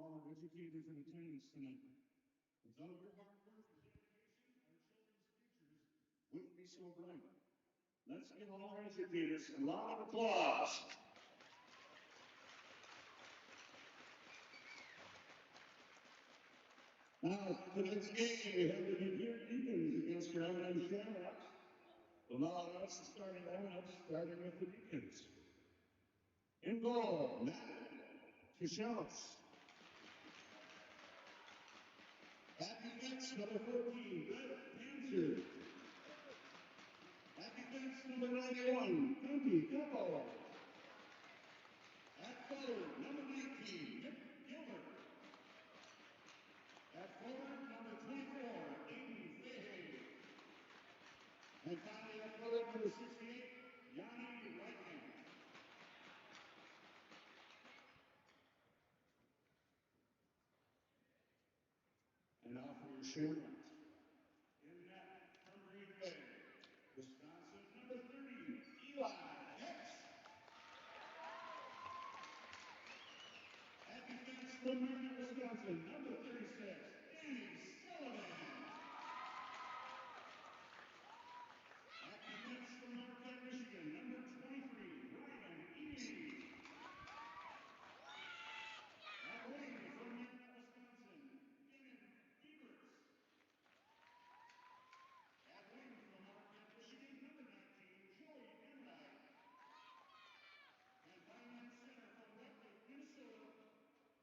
all our educators in attendance tonight. Without your hard work and dedication, our children's futures wouldn't be so bright. Let's give all our educators a lot of applause. Now, tonight's game, we have the Depere Deacons against your M&M Shamrocks. We'll now announce the starting lineup, starting with the Deacons. In goal, Marinette, at defense, number 14, Red Panther. At defense, number 91, Country Capo. At forward, number 19, Nick Gilbert. At forward, number 24, Aiden Fahey. And finally, at forward, number 68, Yanni Reichman. And now for your Shamrocks. In net from Green Bay, Wisconsin, number 30, Eli Hicks. At defense from Marinette, Wisconsin, number 36, Danny Sullivan. At defense from Marinette, Michigan, number 23, Ryan Eby. At wing from Marinette, Wisconsin, Dennis Fiebers. At wing from Marinette, Michigan, number 19, Joey Enright. And finally in center from Westlake, Minnesota,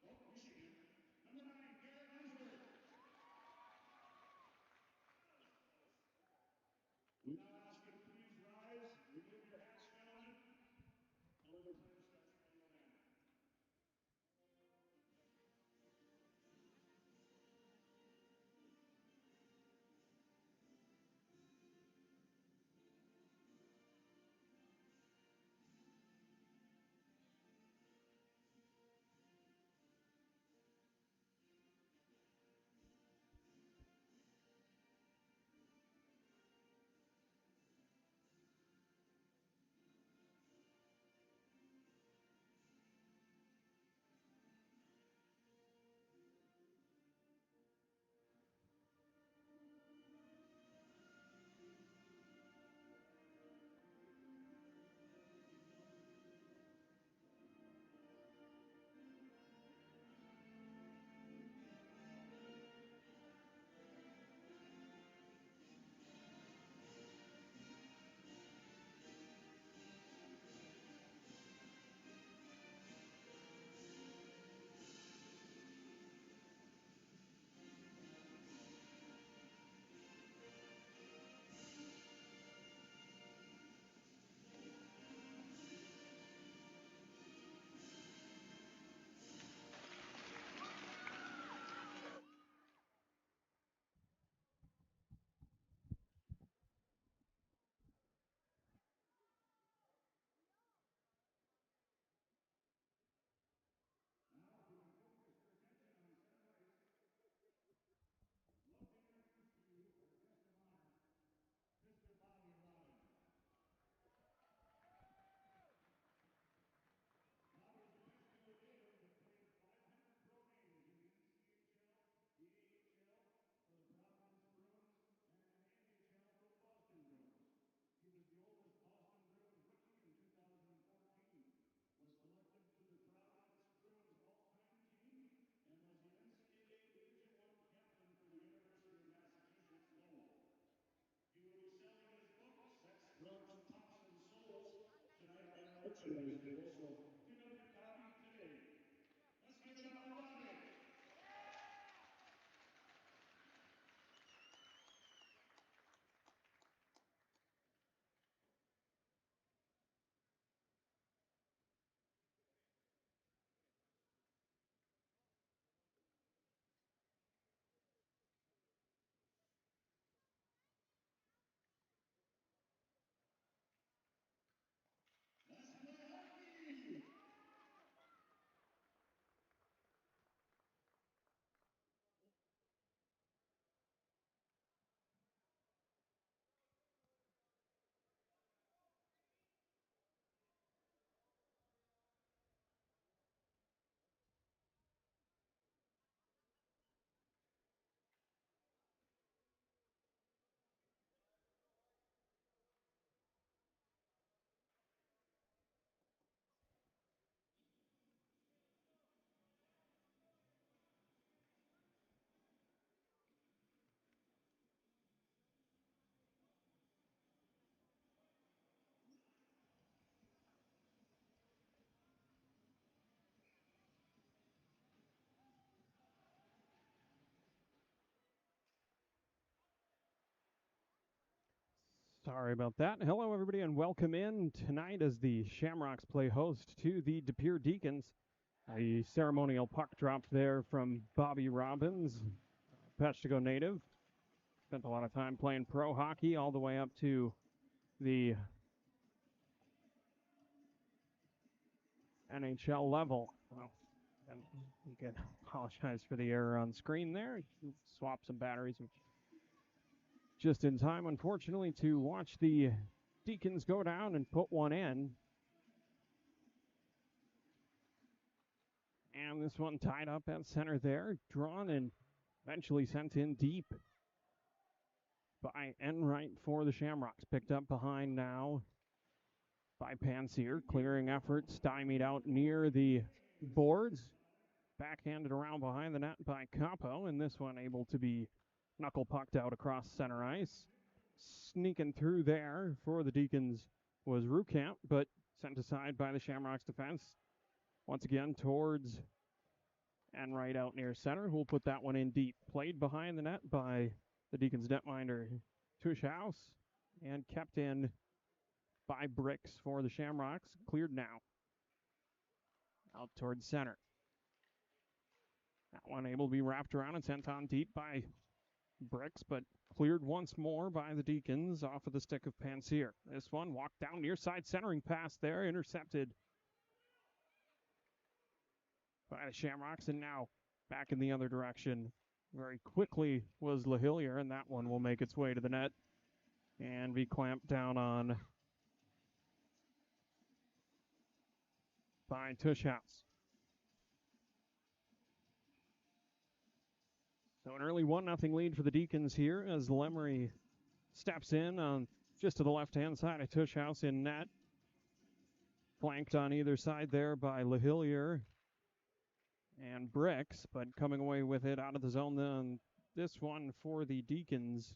Michigan, number 9, Garrett Unsworth. We now ask you to please rise, remove your hats, gentlemen, and we'll return to start your annual band. He was the oldest Boston Bruins rookie in 2014, was selected to the Providence Bruins all-time team, and was the NCAA Division I captain for the University of Massachusetts Lowell. He will be selling his book, Sex, Drugs, and Thompson Souls, tonight at the merchandise table, so pick up your copy today. Let's give it up for Rodney. Let's play hockey! Sorry about that. Hello, everybody, and welcome in tonight as the Shamrocks play host to the Depere Deacons. A ceremonial puck drop there from Bobby Robbins, Peshtigo native. Spent a lot of time playing pro hockey all the way up to the NHL level. Well, and you can apologize for the error on screen there. Swap some batteries just in time, unfortunately, to watch the Deacons go down and put one in. And this one tied up at center there, drawn and eventually sent in deep by Enright for the Shamrocks. Picked up behind now by Pansier. Clearing effort, stymied out near the boards. Backhanded around behind the net by Capo, and this one able to be knuckle pucked out across center ice. Sneaking through there for the Deacons was Rukamp, but sent aside by the Shamrocks defense. Once again towards Enright out near center, who will put that one in deep. Played behind the net by the Deacons netminder Tushhouse, and kept in by Bricks for the Shamrocks. Cleared now. Out towards center. That one able to be wrapped around and sent on deep by Bricks, but cleared once more by the Deacons off of the stick of Pansier. This one walked down near side, centering pass there, intercepted by the Shamrocks, and now back in the other direction. Very quickly was LaHillier, and that one will make its way to the net and be clamped down on by Tushhouse. So an early 1-0 lead for the Deacons here as Lemery steps in on just to the left-hand side of Tushhouse in net. Flanked on either side there by LaHillier and Bricks, but coming away with it out of the zone then this one for the Deacons.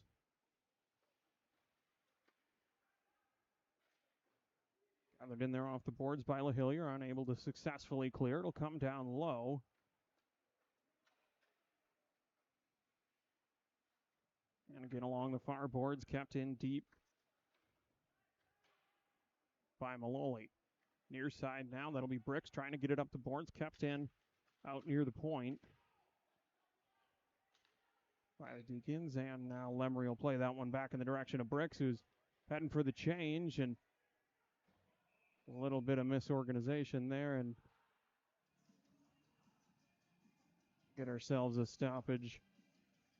Gathered in there off the boards by LaHillier, unable to successfully clear. It'll come down low. And again along the far boards, kept in deep by Maloli. Near side now, that'll be Bricks trying to get it up the boards, kept in out near the point by the Deacons. And now Lemery will play that one back in the direction of Bricks, who's heading for the change, and a little bit of misorganization there, and get ourselves a stoppage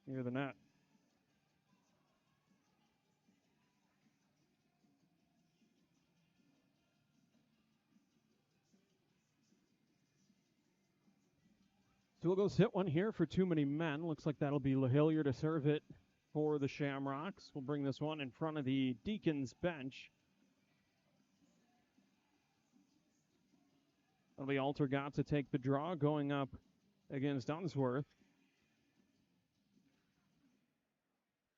near the net. So we'll go sit one here for too many men. Looks like that'll be LaHillier to serve it for the Shamrocks. We'll bring this one in front of the Deacons bench. That'll be Altergott to take the draw, going up against Unsworth.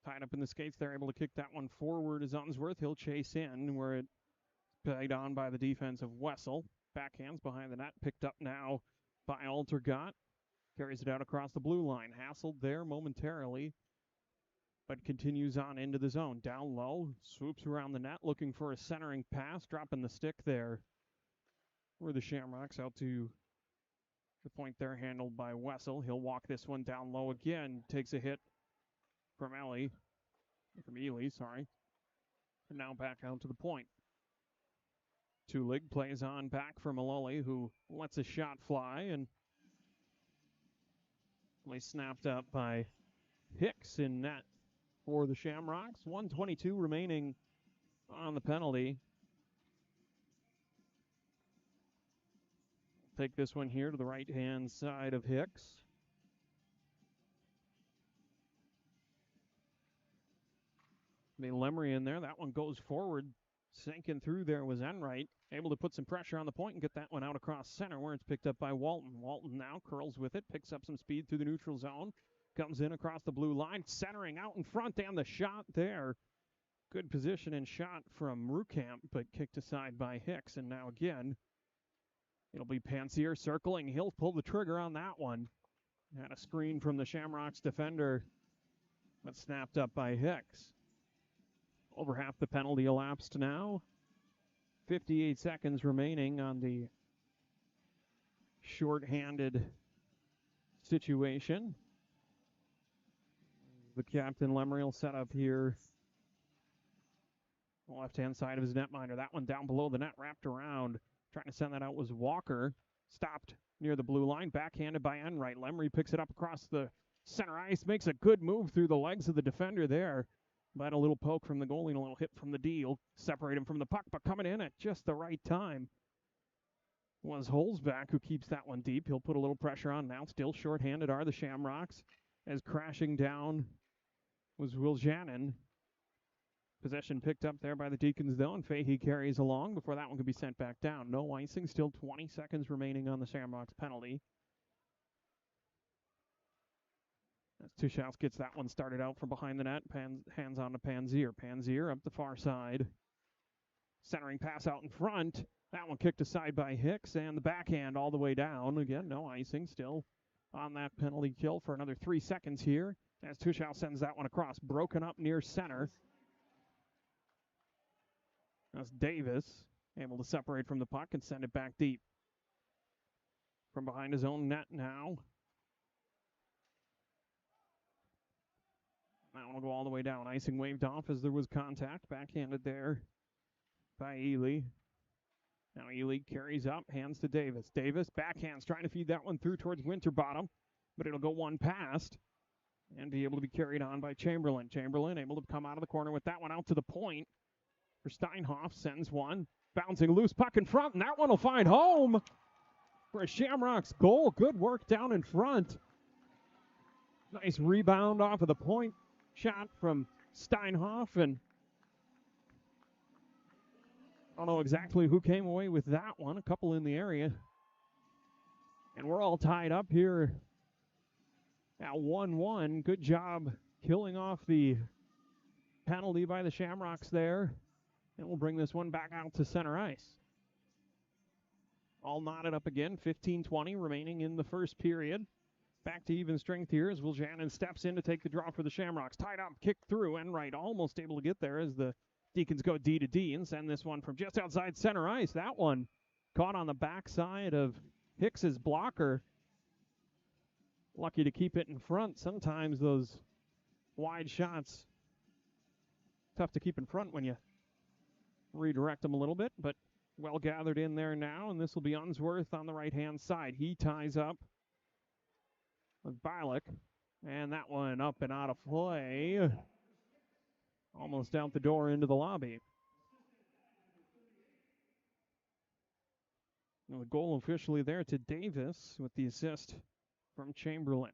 Tied up in the skates, they're able to kick that one forward as Unsworth. He'll chase in where it's pegged on by the defense of Wessel. Backhands behind the net, picked up now by Altergott. Carries it out across the blue line. Hassled there momentarily, but continues on into the zone. Down low, swoops around the net, looking for a centering pass, dropping the stick there. Where the Shamrocks out to the point there, handled by Wessel. He'll walk this one down low again. Takes a hit from Ely, sorry. And now back out to the point. Tulig plays on back for Maloli, who lets a shot fly, and snapped up by Hicks in net for the Shamrocks. 1:22 remaining on the penalty. Take this one here to the right-hand side of Hicks. Lemery in there. That one goes forward. Sinking through there was Enright. Able to put some pressure on the point and get that one out across center where it's picked up by Walton. Walton now curls with it, picks up some speed through the neutral zone. Comes in across the blue line, centering out in front, and the shot there. Good position and shot from Rukamp, but kicked aside by Hicks. And now again, it'll be Pansier circling. He'll pull the trigger on that one. Had a screen from the Shamrocks defender, but snapped up by Hicks. Over half the penalty elapsed now. 58 seconds remaining on the short-handed situation. The captain, Lemery, will set up here. Left-hand side of his netminder. That one down below the net, wrapped around. Trying to send that out was Walker. Stopped near the blue line. Backhanded by Enright. Lemery picks it up across the center ice. Makes a good move through the legs of the defender there. But a little poke from the goalie and a little hit from the D. Will separate him from the puck, but coming in at just the right time was Holzback, who keeps that one deep. He'll put a little pressure on now. Still shorthanded are the Shamrocks, as crashing down was Will Janin. Possession picked up there by the Deacons, though, and Fahey carries along before that one could be sent back down. No icing, still 20 seconds remaining on the Shamrocks penalty. As Tuchels gets that one started out from behind the net, hands on to Panzier. Panzier up the far side. Centering pass out in front. That one kicked aside by Hicks, and the backhand all the way down. Again, no icing, still on that penalty kill for another 3 seconds here, as Tuchel sends that one across. Broken up near center. That's Davis, able to separate from the puck and send it back deep. From behind his own net now. That one will go all the way down. Icing waved off as there was contact. Backhanded there by Ely. Now Ely carries up, hands to Davis. Davis, backhands, trying to feed that one through towards Winterbottom, but it'll go one past and be able to be carried on by Chamberlain. Chamberlain able to come out of the corner with that one out to the point. For Steinhoff, sends one, bouncing loose puck in front, and that one will find home for a Shamrocks goal. Good work down in front. Nice rebound off of the point shot from Steinhoff, and I don't know exactly who came away with that one. A couple in the area. And we're all tied up here at 1-1. Good job killing off the penalty by the Shamrocks there. And we'll bring this one back out to center ice. All knotted up again. 15-20 remaining in the first period. Back to even strength here as Wiljanin steps in to take the draw for the Shamrocks. Tied up, kicked through. Enright almost able to get there as the Deacons go D to D and send this one from just outside center ice. That one caught on the backside of Hicks's blocker. Lucky to keep it in front. Sometimes those wide shots, tough to keep in front when you redirect them a little bit, but well gathered in there now, and this will be Unsworth on the right-hand side. He ties up with Bialik, and that one up and out of play. Almost out the door into the lobby. And the goal officially there to Davis with the assist from Chamberlain.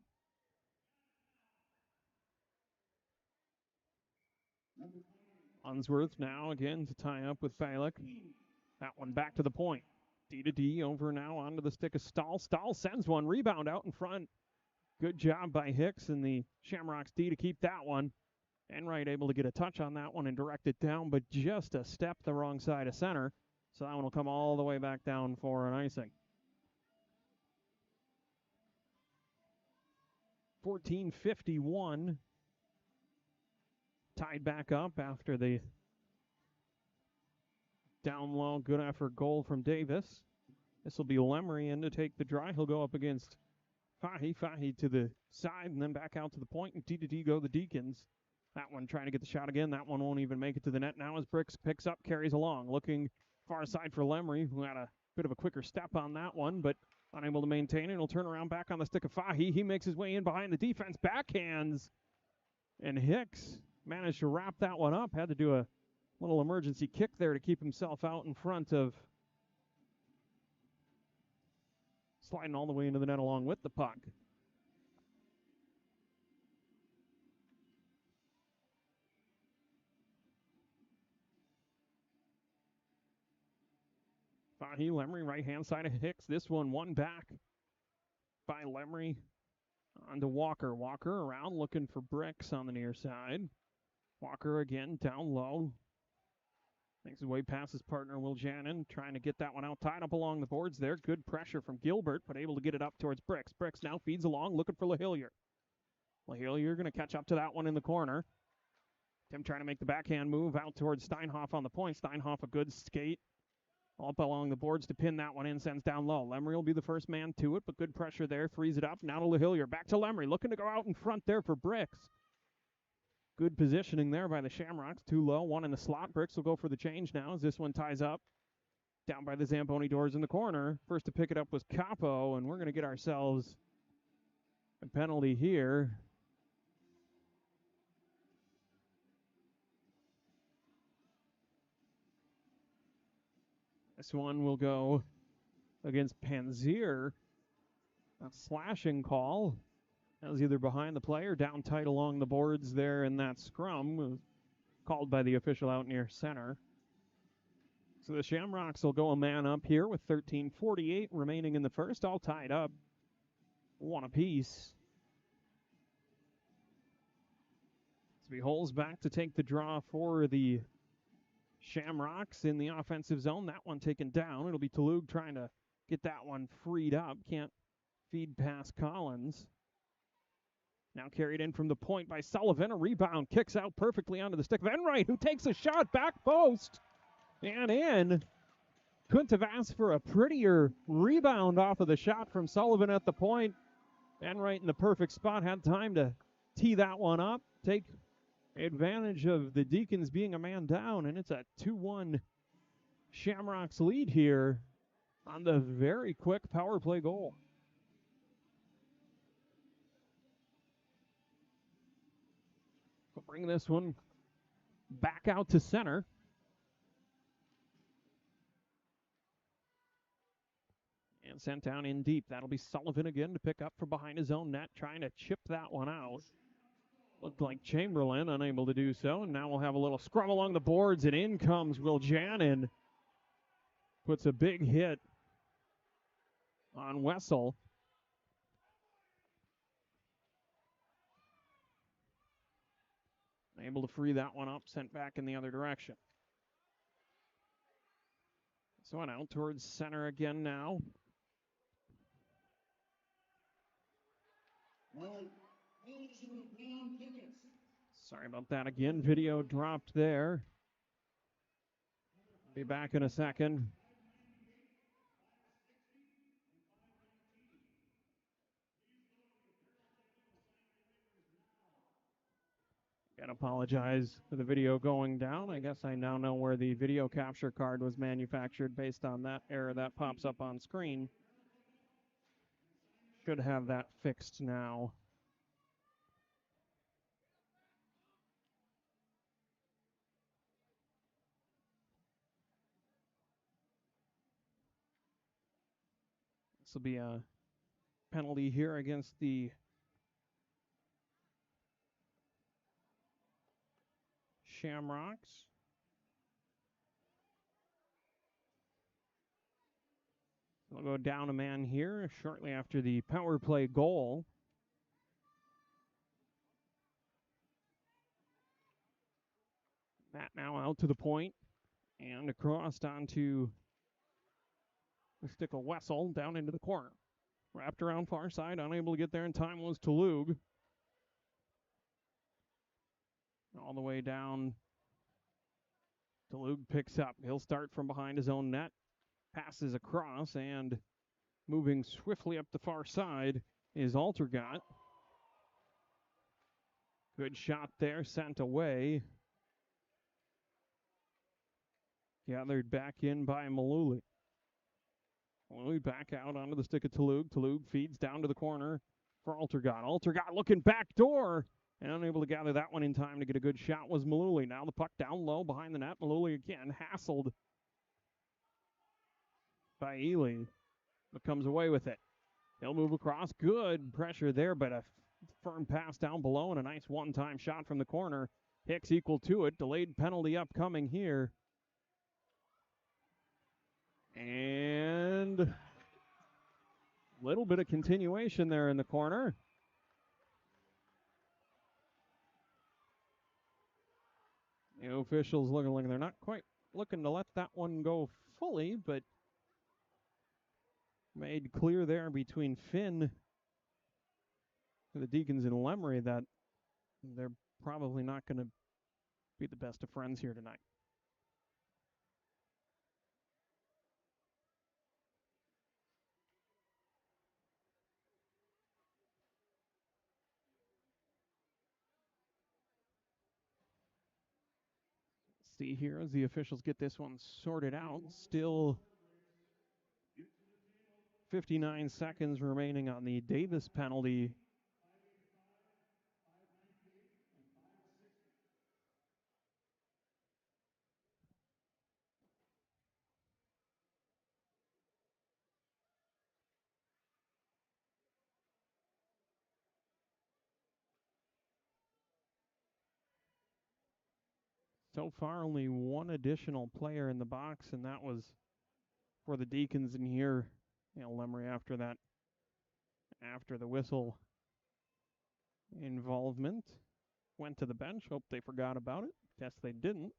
Unsworth now again to tie up with Bialik. That one back to the point. D to D over now onto the stick of Stahl. Stahl sends one, rebound out in front. Good job by Hicks and the Shamrocks D to keep that one. Enright able to get a touch on that one and direct it down, but just a step the wrong side of center. So that one will come all the way back down for an icing. 14:51. Tied back up after the down low, good effort goal from Davis. This will be Lemery in to take the draw. He'll go up against Fahey. Fahey to the side and then back out to the point. And D to D go the Deacons. That one trying to get the shot again. That one won't even make it to the net now as Bricks picks up, carries along. Looking far side for Lemery, who had a bit of a quicker step on that one, but unable to maintain it. He'll turn around back on the stick of Fahey. He makes his way in behind the defense. Backhands. And Hicks managed to wrap that one up. Had to do a little emergency kick there to keep himself out in front of sliding all the way into the net along with the puck. Fahey, Lemery, right-hand side of Hicks. This one back by Lemery onto Walker. Walker around looking for Bricks on the near side. Walker again down low. Makes his way past his partner, Will Janin, trying to get that one out. Tied up along the boards there. Good pressure from Gilbert, but able to get it up towards Bricks. Bricks now feeds along, looking for LaHillier. LaHillier going to catch up to that one in the corner. Tim trying to make the backhand move out towards Steinhoff on the point. Steinhoff a good skate. Up along the boards to pin that one in, sends down low. Lemery will be the first man to it, but good pressure there, frees it up. Now to LaHillier, back to Lemery, looking to go out in front there for Bricks. Good positioning there by the Shamrocks, too low, one in the slot. Bricks will go for the change now as this one ties up. Down by the Zamboni doors in the corner. First to pick it up was Capo, and we're going to get ourselves a penalty here. This one will go against Panzier. A slashing call. That was either behind the play or down tight along the boards there in that scrum. Was called by the official out near center. So the Shamrocks will go a man up here with 13:48 remaining in the first, all tied up. One apiece. So he holds back to take the draw for the Shamrocks in the offensive zone. That one taken down. It'll be Talug trying to get that one freed up. Can't feed past Collins. Now carried in from the point by Sullivan. A rebound kicks out perfectly onto the stick of Enright, who takes a shot back post and in. Couldn't have asked for a prettier rebound off of the shot from Sullivan at the point. Enright in the perfect spot, had time to tee that one up, take advantage of the Deacons being a man down, and it's a 2-1 Shamrocks lead here on the very quick power play goal. We'll bring this one back out to center. And sent down in deep. That'll be Sullivan again to pick up from behind his own net, trying to chip that one out. Looked like Chamberlain unable to do so, and now we'll have a little scrum along the boards, and in comes Will Janin. Puts a big hit on Wessel. Able to free that one up, sent back in the other direction. So on out towards center again now. Sorry about that again. Video dropped there. Be back in a second. Again, apologize for the video going down. I guess I now know where the video capture card was manufactured based on that error that pops up on screen. Should have that fixed now. This will be a penalty here against the Shamrocks. We'll go down a man here shortly after the power play goal. Matt now out to the point and across onto the stick of Wessel down into the corner. Wrapped around far side, unable to get there in time was Talug. All the way down. Talug picks up. He'll start from behind his own net. Passes across, and moving swiftly up the far side is Altergott. Good shot there, sent away. Gathered back in by Maluli. Maluli back out onto the stick of Talug. Talug feeds down to the corner for Altergott. Altergott looking back door. And unable to gather that one in time to get a good shot was Maluli. Now the puck down low behind the net. Maluli again hassled by Ely, but comes away with it. He'll move across. Good pressure there, but a firm pass down below and a nice one-time shot from the corner. Hicks equal to it. Delayed penalty upcoming here. And a little bit of continuation there in the corner. The officials looking like they're not quite looking to let that one go fully, but made clear there between Finn, the Deacons, and Lemery that they're probably not going to be the best of friends here tonight. See here as the officials get this one sorted out. Still 59 seconds remaining on the Davis penalty. So far, only one additional player in the box, and that was for the Deacons in here. Lemery after that, after the whistle involvement, went to the bench. Hope they forgot about it. Guess they didn't.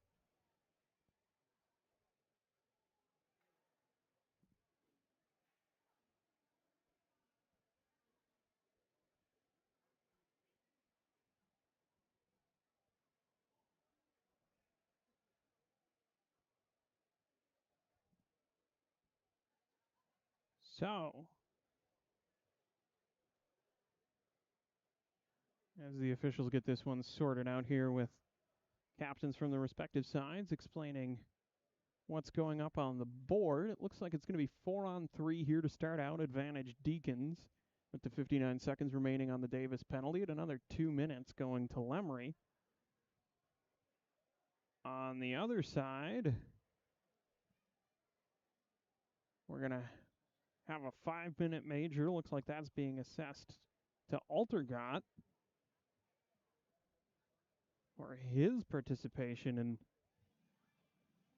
So, as the officials get this one sorted out here with captains from the respective sides explaining what's going up on the board, it looks like it's going to be 4-on-3 here to start out. Advantage Deacons with the 59 seconds remaining on the Davis penalty at another 2 minutes going to Lemery. On the other side, we're going to have a 5-minute major. Looks like that's being assessed to Altergott for his participation in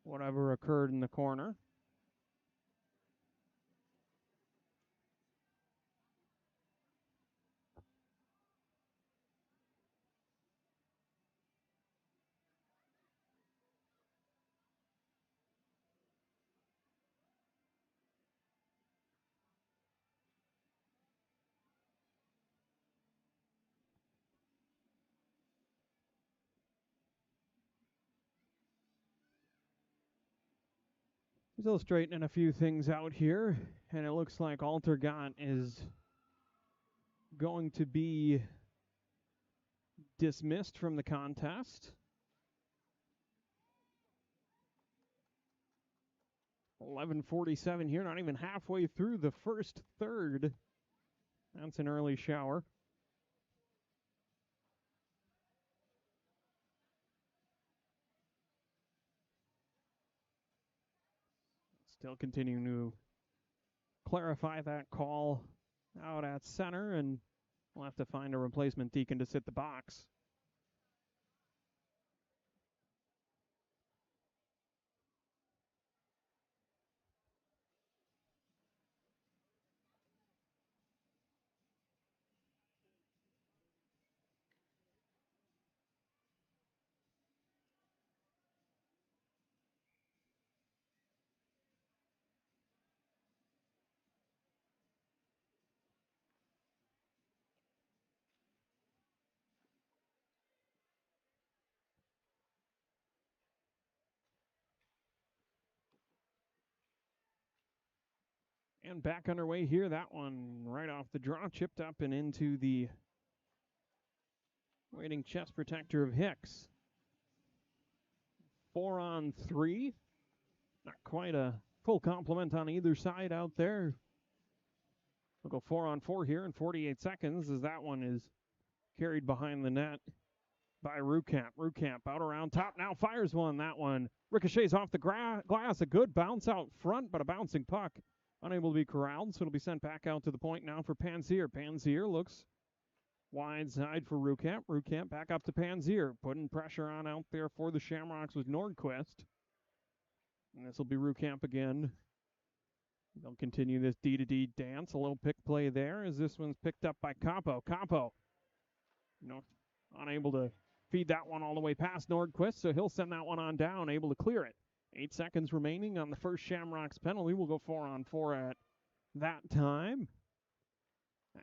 whatever occurred in the corner. Still straightening a few things out here, and it looks like Altergott is going to be dismissed from the contest. 11:47 here, not even halfway through the first third. That's an early shower. Still continuing to clarify that call out at center, and we'll have to find a replacement Deacon to sit the box. And back underway here, that one right off the draw, chipped up and into the waiting chest protector of Hicks. 4-on-3. Not quite a full complement on either side out there. We'll go 4-on-4 here in 48 seconds as that one is carried behind the net by Rukamp. Rukamp out around top now, fires one. That one ricochets off the glass. A good bounce out front, but a bouncing puck. Unable to be corralled, so it'll be sent back out to the point now for Pansier. Pansier looks wide side for Rukamp. Rukamp back up to Pansier, putting pressure on out there for the Shamrocks with Nordquist. And this will be Rukamp again. They'll continue this D-to-D dance. A little pick play there as this one's picked up by Campo. Campo, unable to feed that one all the way past Nordquist, so he'll send that one on down, able to clear it. 8 seconds remaining on the first Shamrocks penalty. We'll go 4-on-4 at that time.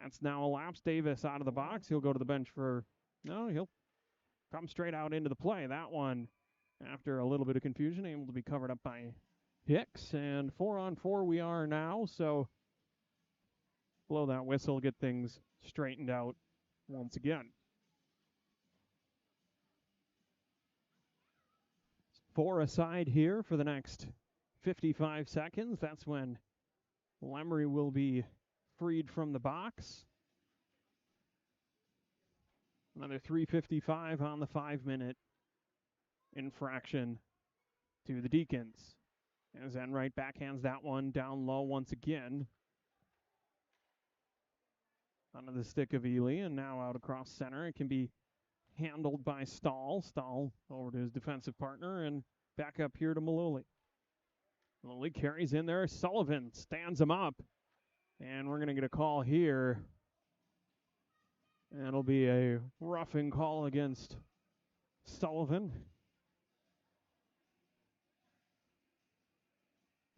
That's now elapsed. Davis out of the box. He'll go to the bench for... No, he'll come straight out into the play. That one, after a little bit of confusion, able to be covered up by Hicks. And 4-on-4 we are now, so blow that whistle, get things straightened out once again. 4 aside here for the next 55 seconds. That's when Lemery will be freed from the box. Another 3:55 on the 5-minute infraction to the Deacons. As Enright backhands that one down low once again. Onto the stick of Ely, and now out across center. It can be handled by Stahl. Stahl over to his defensive partner, and back up here to Malooly. Malooly carries in there. Sullivan stands him up, and we're going to get a call here. And it'll be a roughing call against Sullivan.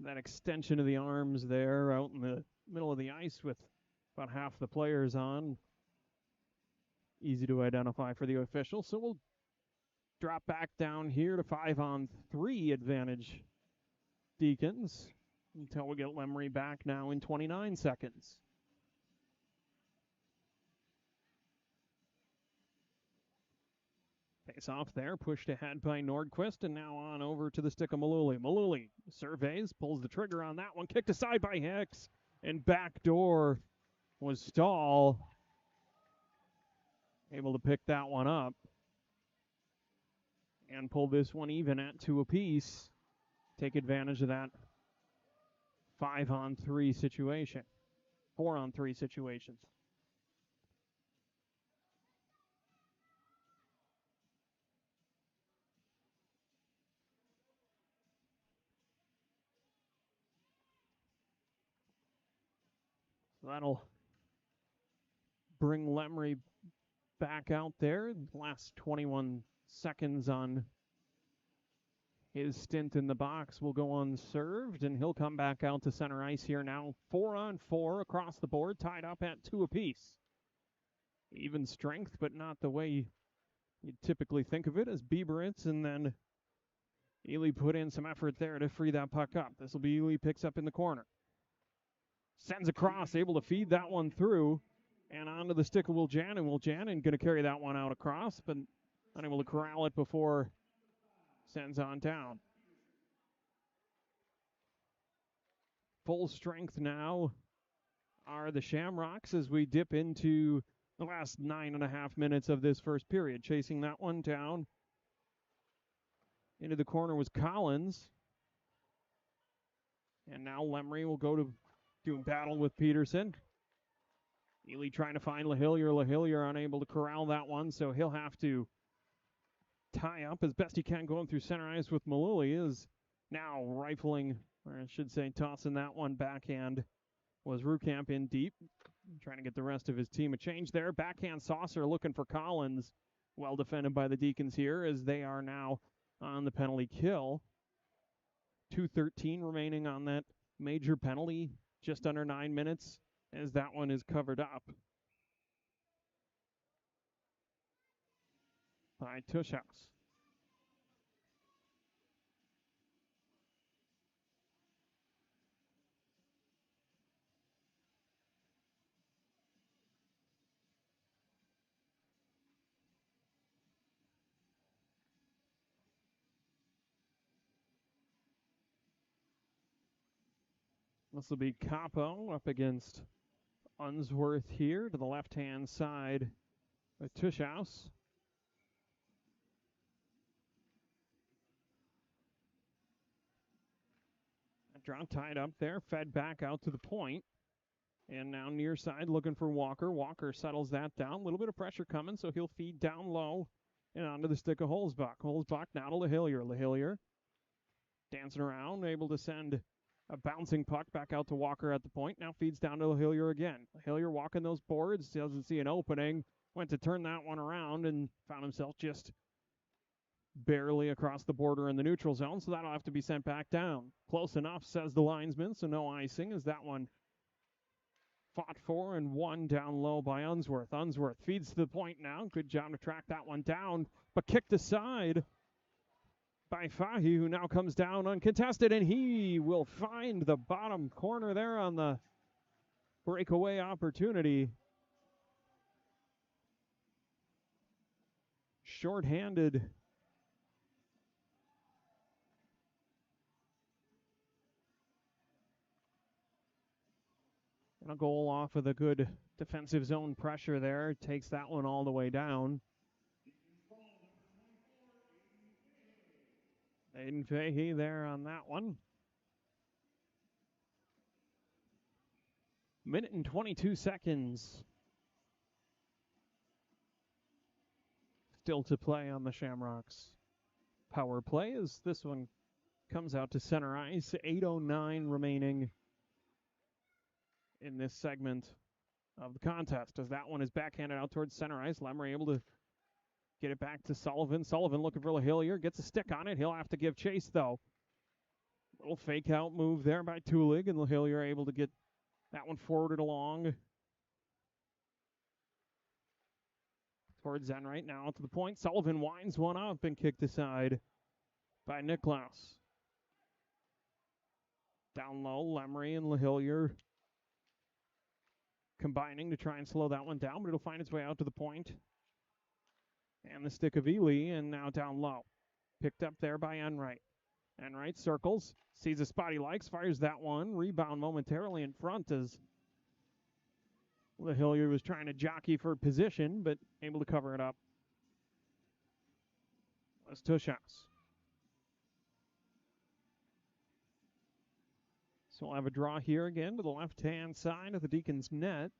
That extension of the arms there out in the middle of the ice with about half the players on. Easy to identify for the official. So we'll drop back down here to 5-on-3 advantage Deacons until we get Lemery back now in 29 seconds. Face off there, pushed ahead by Nordquist, and now on over to the stick of Malooly. Malooly surveys, pulls the trigger on that one, kicked aside by Hicks, and backdoor was Stahl. Able to pick that one up and pull this one even at 2 apiece. Take advantage of that 5-on-3 situation, 4-on-3 situations. So that'll bring Lemery back out there. Last 21 seconds on his stint in the box will go unserved, and he'll come back out to center ice here now. 4-on-4 across the board, tied up at 2 apiece. Even strength, but not the way you'd typically think of it as Bieberitz, and then Ely put in some effort there to free that puck up. This will be Ely, picks up in the corner. Sends across, able to feed that one through, and onto the stick of Wiljanin. Wiljanin going to carry that one out across, but unable to corral it before sends on down. Full strength now are the Shamrocks as we dip into the last 9.5 minutes of this first period. Chasing that one down into the corner was Collins. And now Lemery will go to do battle with Peterson. Ely trying to find LaHillier. LaHillier unable to corral that one, so he'll have to tie up as best he can going through center ice with Malooly. Is now rifling, or I should say tossing that one backhand, was Rukamp in deep. Trying to get the rest of his team a change there. Backhand saucer looking for Collins. Well defended by the Deacons here as they are now on the penalty kill. 2:13 remaining on that major penalty. Just under 9 minutes as that one is covered up by Tushhouse. This will be Capo up against Unsworth here to the left-hand side of Tushhouse. Draw tied up there, fed back out to the point. And now near side looking for Walker. Walker settles that down. A little bit of pressure coming, so he'll feed down low and onto the stick of Holzbach. Holzbach now to LaHillier. LaHillier dancing around, able to send a bouncing puck back out to Walker at the point. Now feeds down to LaHillier again. LaHillier walking those boards, doesn't see an opening. Went to turn that one around and found himself just barely across the border in the neutral zone, so that'll have to be sent back down. Close enough, says the linesman, so no icing as that one Fought for and won down low by Unsworth. Unsworth feeds to the point now. Good job to track that one down, but kicked aside by Fahy, who now comes down uncontested, and he will find the bottom corner there on the breakaway opportunity. Short-handed. And a goal off of the good defensive zone pressure there. Takes that one all the way down. Aiden Fahey there on that one. Minute and 22 seconds. Still to play on the Shamrocks power play as this one comes out to center ice. 8:09 remaining in this segment of the contest as that one is backhanded out towards center ice. Lemmer able to get it back to Sullivan. Sullivan looking for LaHillier. Gets a stick on it. He'll have to give chase, though. Little fake out move there by Tulig, and LaHillier able to get that one forwarded along towards Enright. Now to the point. Sullivan winds one up and kicked aside by Niklaus. Down low, Lemery and LaHillier combining to try and slow that one down, but it'll find its way out to the point. And the stick of Ely, and now down low. Picked up there by Enright. Enright circles, sees a spot he likes, fires that one. Rebound momentarily in front as LaHillier was trying to jockey for position, but able to cover it up. That's Tushas. So we'll have a draw here again to the left-hand side of the Deacons net.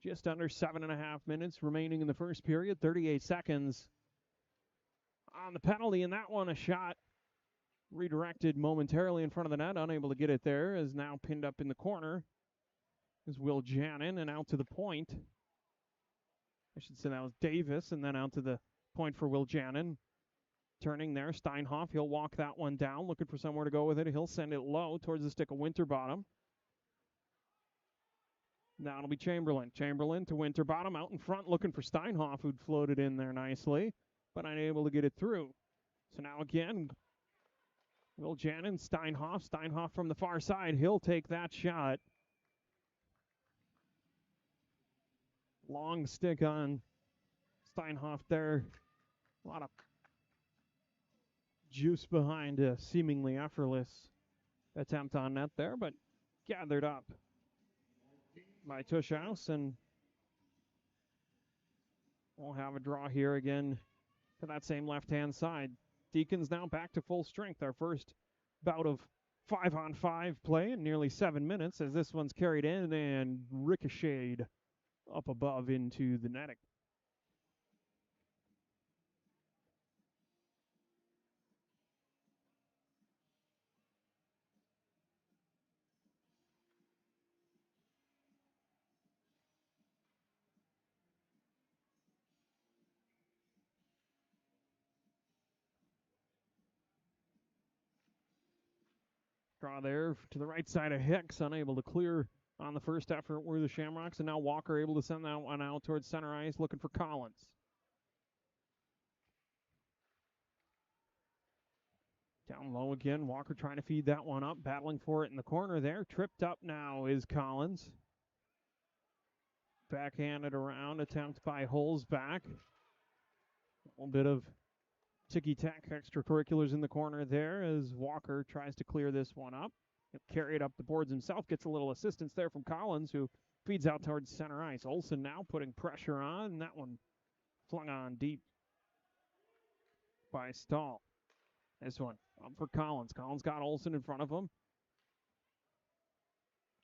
Just under 7.5 minutes remaining in the first period, 38 seconds on the penalty, and that one a shot redirected momentarily in front of the net, unable to get it there, is now pinned up in the corner. Is Will Jannon, and out to the point. I should say that was Davis, and then out to the point for Will Jannon. Turning there, Steinhoff, he'll walk that one down, looking for somewhere to go with it. He'll send it low towards the stick of Winterbottom. Now it'll be Chamberlain. Chamberlain to Winterbottom, out in front, looking for Steinhoff, who'd floated in there nicely, but unable to get it through. So now again, Will Jannon, Steinhoff. Steinhoff from the far side, he'll take that shot. Long stick on Steinhoff there. A lot of juice behind a seemingly effortless attempt on net there, but gathered up by Tushhouse, and we'll have a draw here again to that same left-hand side. Deacons now back to full strength. Our first bout of 5-on-5 play in nearly 7 minutes as this one's carried in and ricocheted up above into the netting. Draw there to the right side of Hicks, unable to clear on the first effort were the Shamrocks, and now Walker able to send that one out towards center ice, looking for Collins. Down low again, Walker trying to feed that one up, battling for it in the corner there. Tripped up now is Collins. Backhanded around, attempt by Holzback. A little bit of ticky-tack extracurriculars in the corner there as Walker tries to clear this one up. He'll carry it up the boards himself, gets a little assistance there from Collins, who feeds out towards center ice. Olsen now putting pressure on, and that one flung on deep by Stahl. This one up for Collins. Collins got Olsen in front of him.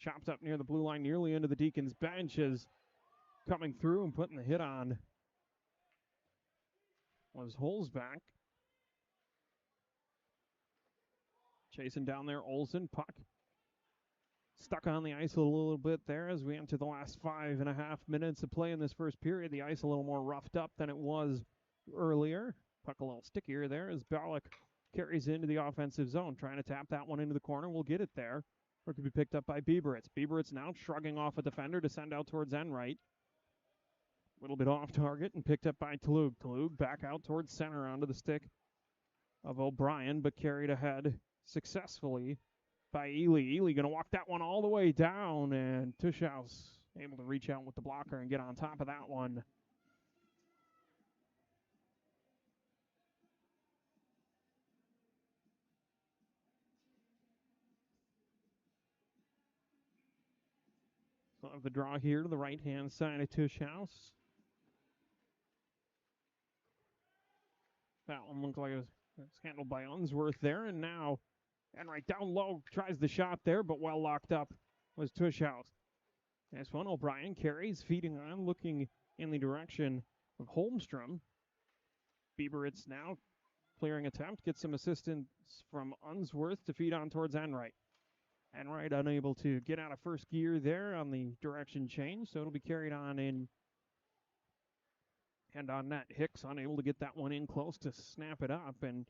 Chopped up near the blue line, nearly into the Deacons bench, is coming through and putting the hit on was Holzback. Chasing down there, Olsen. Puck stuck on the ice a little bit there as we enter the last 5.5 minutes of play in this first period. The ice a little more roughed up than it was earlier. Puck a little stickier there as Ballack carries into the offensive zone, trying to tap that one into the corner. We'll get it there. Or it could be picked up by Bieberitz. Bieberitz now shrugging off a defender to send out towards Enright. A little bit off target and picked up by Talug. Talug back out towards center onto the stick of O'Brien, but carried ahead successfully by Ely. Ely going to walk that one all the way down, and Tuschhaus able to reach out with the blocker and get on top of that one. So have the draw here to the right-hand side of Tuschhaus. That one looked like it was handled by Unsworth there, and now Enright down low tries the shot there, but well locked up was Tuschhaus. This one, O'Brien carries, feeding on, looking in the direction of Holmstrom. Bieberitz now clearing attempt, gets some assistance from Unsworth to feed on towards Enright. Enright unable to get out of first gear there on the direction change, so it'll be carried on in and on net. Hicks unable to get that one in close to snap it up, and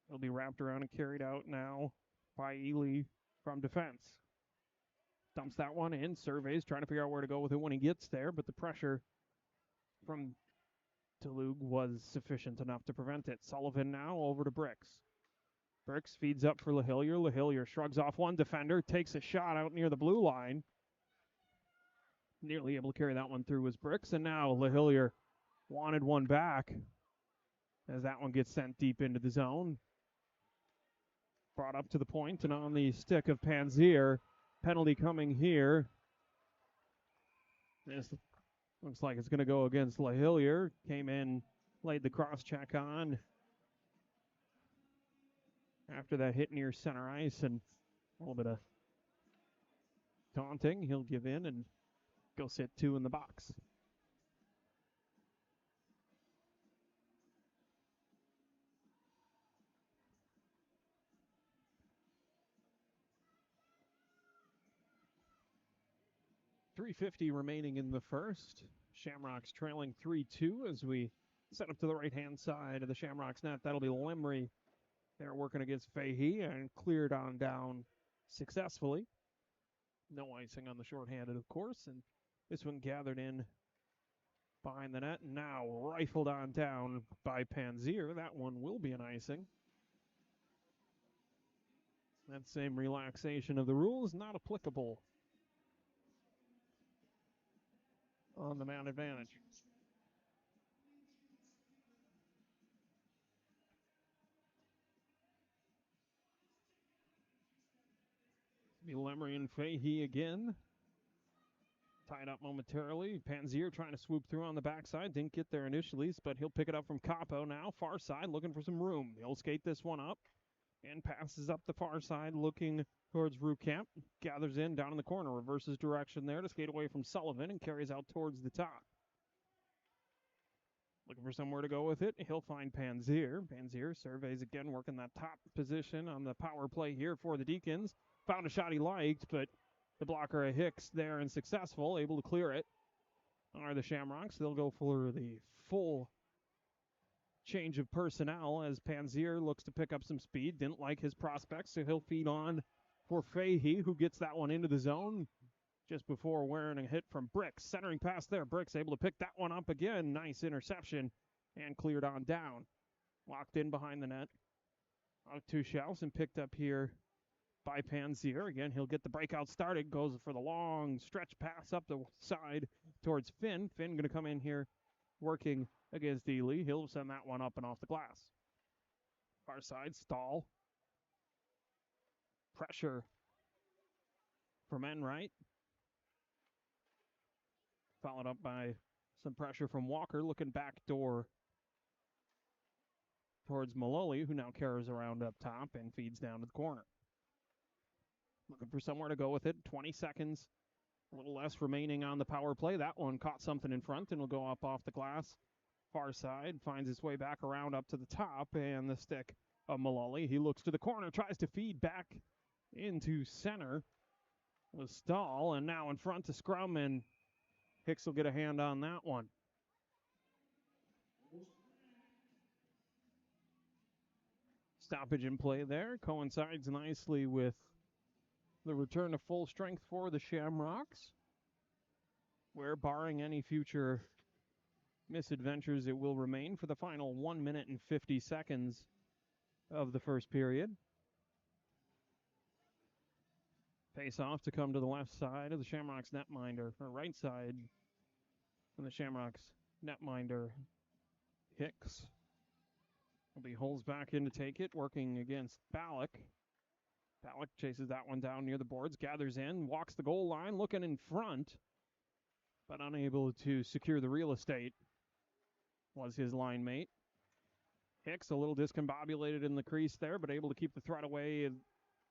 it'll be wrapped around and carried out now by Ely from defense. Dumps that one in, surveys, trying to figure out where to go with it when he gets there, but the pressure from Talug was sufficient enough to prevent it. Sullivan now over to Bricks. Bricks feeds up for LaHillier. LaHillier shrugs off one defender, takes a shot out near the blue line. Nearly able to carry that one through was Bricks, and now LaHillier wanted one back as that one gets sent deep into the zone. Brought up to the point and on the stick of Panzier. Penalty coming here. This looks like it's going to go against LaHillier. Came in, laid the cross check on after that hit near center ice, and a little bit of taunting. He'll give in and go sit 2 in the box. .350 remaining in the first. Shamrocks trailing 3-2 as we set up to the right-hand side of the Shamrocks net. That'll be Lemry. They're working against Fahey and cleared on down successfully. No icing on the shorthanded, of course, and this one gathered in behind the net. Now rifled on down by Panzier. That one will be an icing. That same relaxation of the rules not applicable on the man advantage. Be Lemry and Fahey again. Tied up momentarily. Panzier trying to swoop through on the backside. Didn't get there initially, but he'll pick it up from Capo now. Far side, looking for some room. He'll skate this one up and passes up the far side, looking towards Rukamp. Gathers in down in the corner. Reverses direction there to skate away from Sullivan and carries out towards the top. Looking for somewhere to go with it. He'll find Panzier. Panzier surveys again, working that top position on the power play here for the Deacons. Found a shot he liked, but the blocker of Hicks there and successful, able to clear it. Are the Shamrocks. They'll go for the full change of personnel as Panzier looks to pick up some speed. Didn't like his prospects, so he'll feed on for Fahey, who gets that one into the zone just before wearing a hit from Bricks. Centering pass there. Bricks able to pick that one up again. Nice interception and cleared on down. Locked in behind the net. Out to Schaus and picked up here by Panzier. Again, he'll get the breakout started. Goes for the long stretch pass up the side towards Finn. Finn going to come in here working against Ely. He'll send that one up and off the glass. Far side, Stahl. Pressure from Enright. Followed up by some pressure from Walker. Looking back door towards Maloli, who now carries around up top and feeds down to the corner. Looking for somewhere to go with it. 20 seconds, a little less remaining on the power play. That one caught something in front and will go up off the glass. Far side, finds its way back around up to the top, and the stick of Maloli. He looks to the corner, tries to feed back into center with Stahl, and now in front to scrum, and Hicks will get a hand on that one. Stoppage in play there. Coincides nicely with the return to full strength for the Shamrocks, where barring any future misadventures, it will remain for the final 1 minute and 50 seconds of the first period. Face off to come to the left side of the Shamrocks netminder, or right side of the Shamrocks netminder. Hicks will be holes back in to take it, working against Ballack. Ballack chases that one down near the boards, gathers in, walks the goal line, looking in front, but unable to secure the real estate was his line mate. Hicks a little discombobulated in the crease there, but able to keep the threat away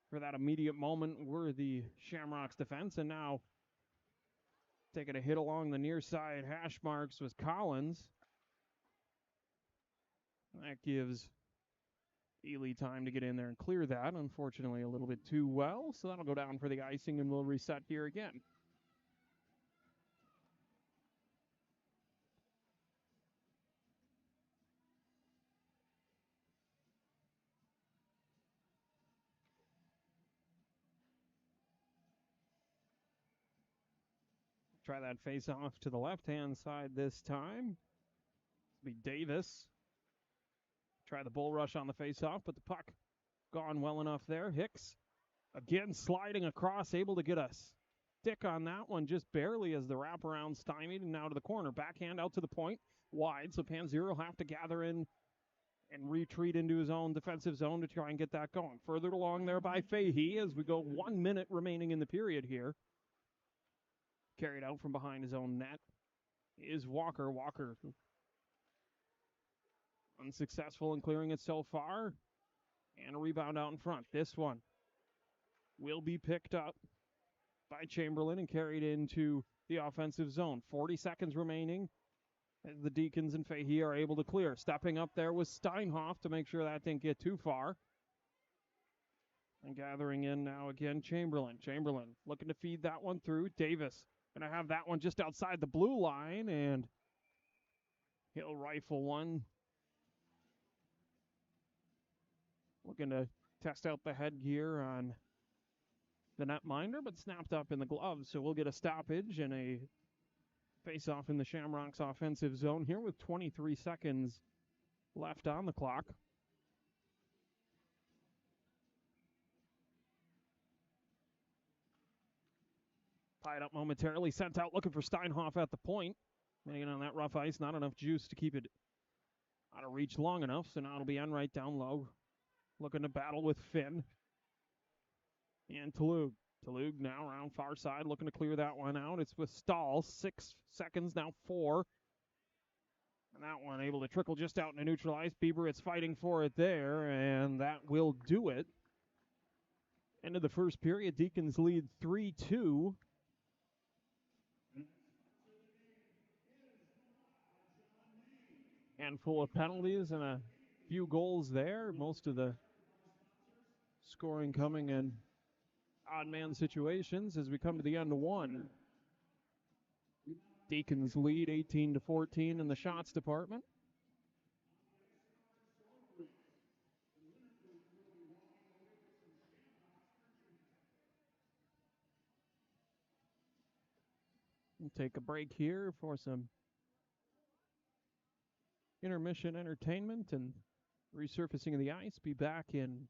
for that immediate moment were the Shamrocks defense. And now taking a hit along the near side hash marks was Collins. That gives Ely time to get in there and clear that. Unfortunately, a little bit too well, so that'll go down for the icing, and we'll reset here again. Try that face off to the left-hand side this time. It'll be Davis. Try the bull rush on the face-off, but the puck gone well enough there. Hicks again sliding across, able to get a stick on that one just barely as the wraparound stymied, and now to the corner. Backhand out to the point, wide, so Panzero will have to gather in and retreat into his own defensive zone to try and get that going. Further along there by Fahey as we go 1 minute remaining in the period here. Carried out from behind his own net is Walker. Walker unsuccessful in clearing it so far. And a rebound out in front. This one will be picked up by Chamberlain and carried into the offensive zone. 40 seconds remaining as the Deacons and Fahey are able to clear. Stepping up there was Steinhoff to make sure that didn't get too far. And gathering in now again, Chamberlain. Chamberlain looking to feed that one through. Davis going to have that one just outside the blue line, and he'll rifle one. Looking to test out the headgear on the netminder, but snapped up in the glove. So we'll get a stoppage and a face-off in the Shamrocks offensive zone here with 23 seconds left on the clock. Tied up momentarily, sent out looking for Steinhoff at the point. Making on that rough ice, not enough juice to keep it out of reach long enough, so now it'll be Enright down low. Looking to battle with Finn. And Talug. Talug now around far side, looking to clear that one out. It's with Stahl. 6 seconds, now 4. And that one able to trickle just out into neutral ice. Bieber, it's fighting for it there, and that will do it. End of the first period, Deacons lead 3-2. Handful of penalties and a few goals there. Most of the scoring coming in odd man situations as we come to the end of one. Deacons lead 18-14 in the shots department. We'll take a break here for some intermission entertainment and resurfacing of the ice. Be back in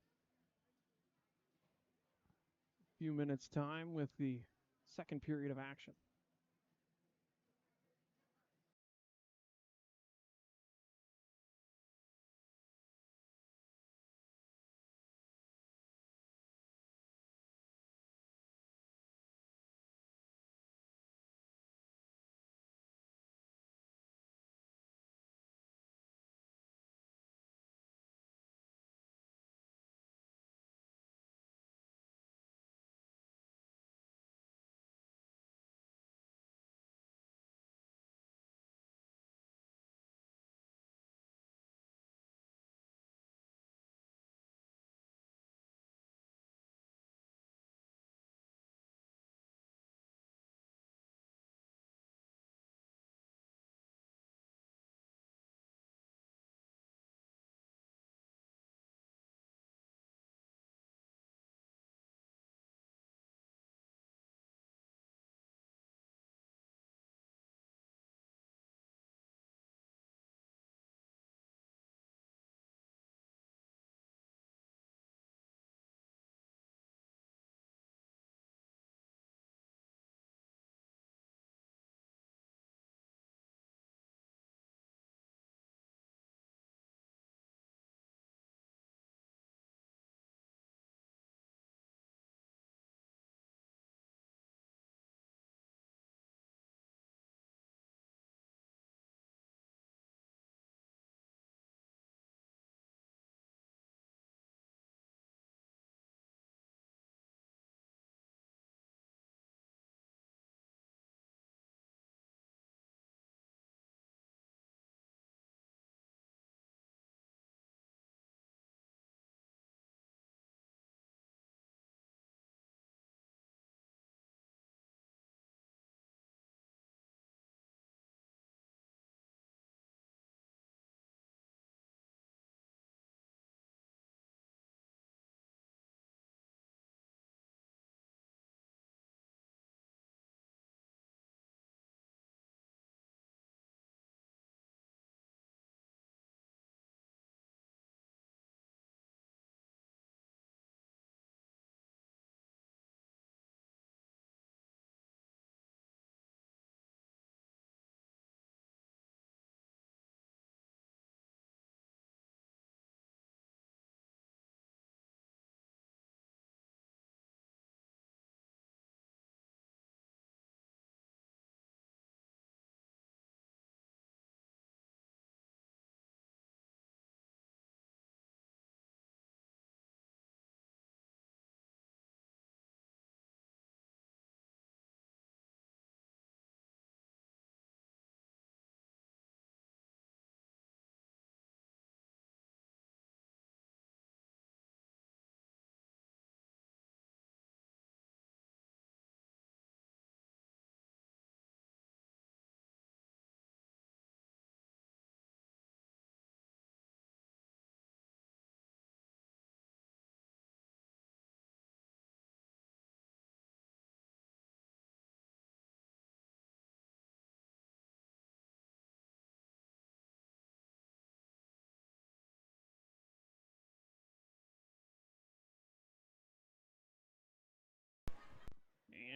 a few minutes' time with the second period of action.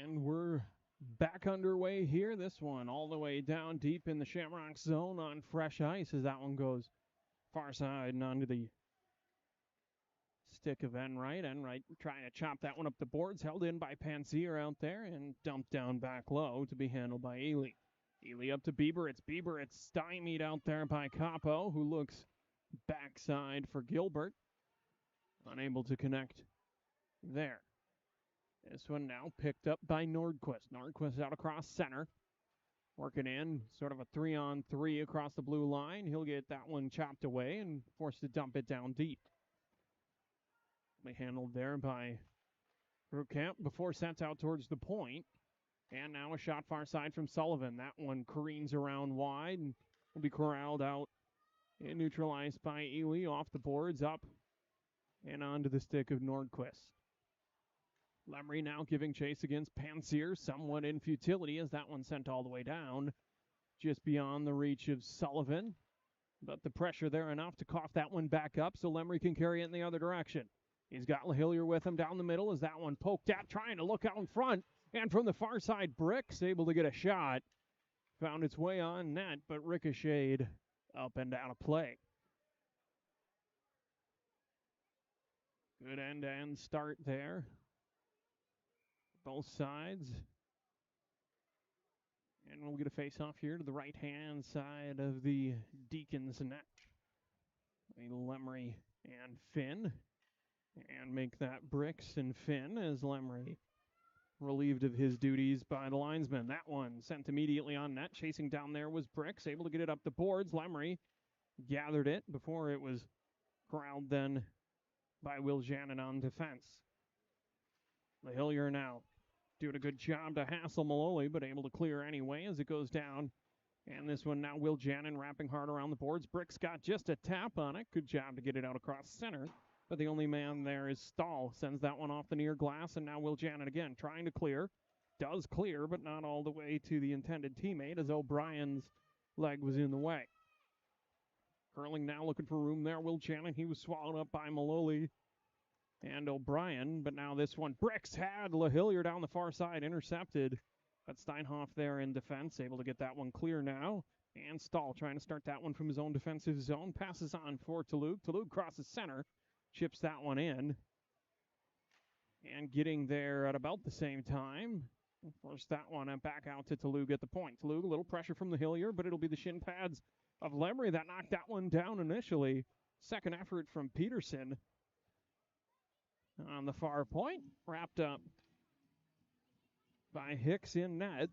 And we're back underway here. This one all the way down deep in the Shamrocks zone on fresh ice as that one goes far side and onto the stick of Enright. Enright trying to chop that one up the boards, held in by Pansier out there and dumped down back low to be handled by Ely. Ely up to Bieber. It's Bieber. It's stymied out there by Capo, who looks backside for Gilbert. Unable to connect there. This one now picked up by Nordquist. Nordquist out across center. Working in sort of a 3-on-3 across the blue line. He'll get that one chopped away and forced to dump it down deep. Be handled there by Rukamp before sent out towards the point. And now a shot far side from Sullivan. That one careens around wide and will be corralled out and neutralized by Ely off the boards up and onto the stick of Nordquist. Lemry now giving chase against Pansier, somewhat in futility as that one sent all the way down, just beyond the reach of Sullivan. But the pressure there enough to cough that one back up so Lemry can carry it in the other direction. He's got LaHillier with him down the middle as that one poked at, trying to look out in front. And from the far side, Bricks able to get a shot. Found its way on net, but ricocheted up and out of play. Good end-to-end start there. Both sides. And we'll get a face-off here to the right-hand side of the Deacons net. Lemry and Finn. And make that Bricks and Finn as Lemry relieved of his duties by the linesman. That one sent immediately on net. Chasing down there was Bricks, able to get it up the boards. Lemry gathered it before it was corralled then by Will Janin on defense. LaHillier now doing a good job to hassle Maloli, but able to clear anyway as it goes down. And this one now Will Janin wrapping hard around the boards. Bricks got just a tap on it. Good job to get it out across center. But the only man there is Stahl. Sends that one off the near glass, and now Will Janin again trying to clear. Does clear, but not all the way to the intended teammate as O'Brien's leg was in the way. Curling now looking for room there. Will Janin, he was swallowed up by Maloli and O'Brien, but now this one, Bricks had LaHillier down the far side, intercepted. But Steinhoff there in defense, able to get that one clear now. And Stahl trying to start that one from his own defensive zone. Passes on for Talug. Talug crosses center. Chips that one in. And getting there at about the same time. Force that one back out to Talug at the point. Talug, a little pressure from LaHillier, but it'll be the shin pads of Lemry that knocked that one down initially. Second effort from Peterson on the far point. Wrapped up by Hicks in net.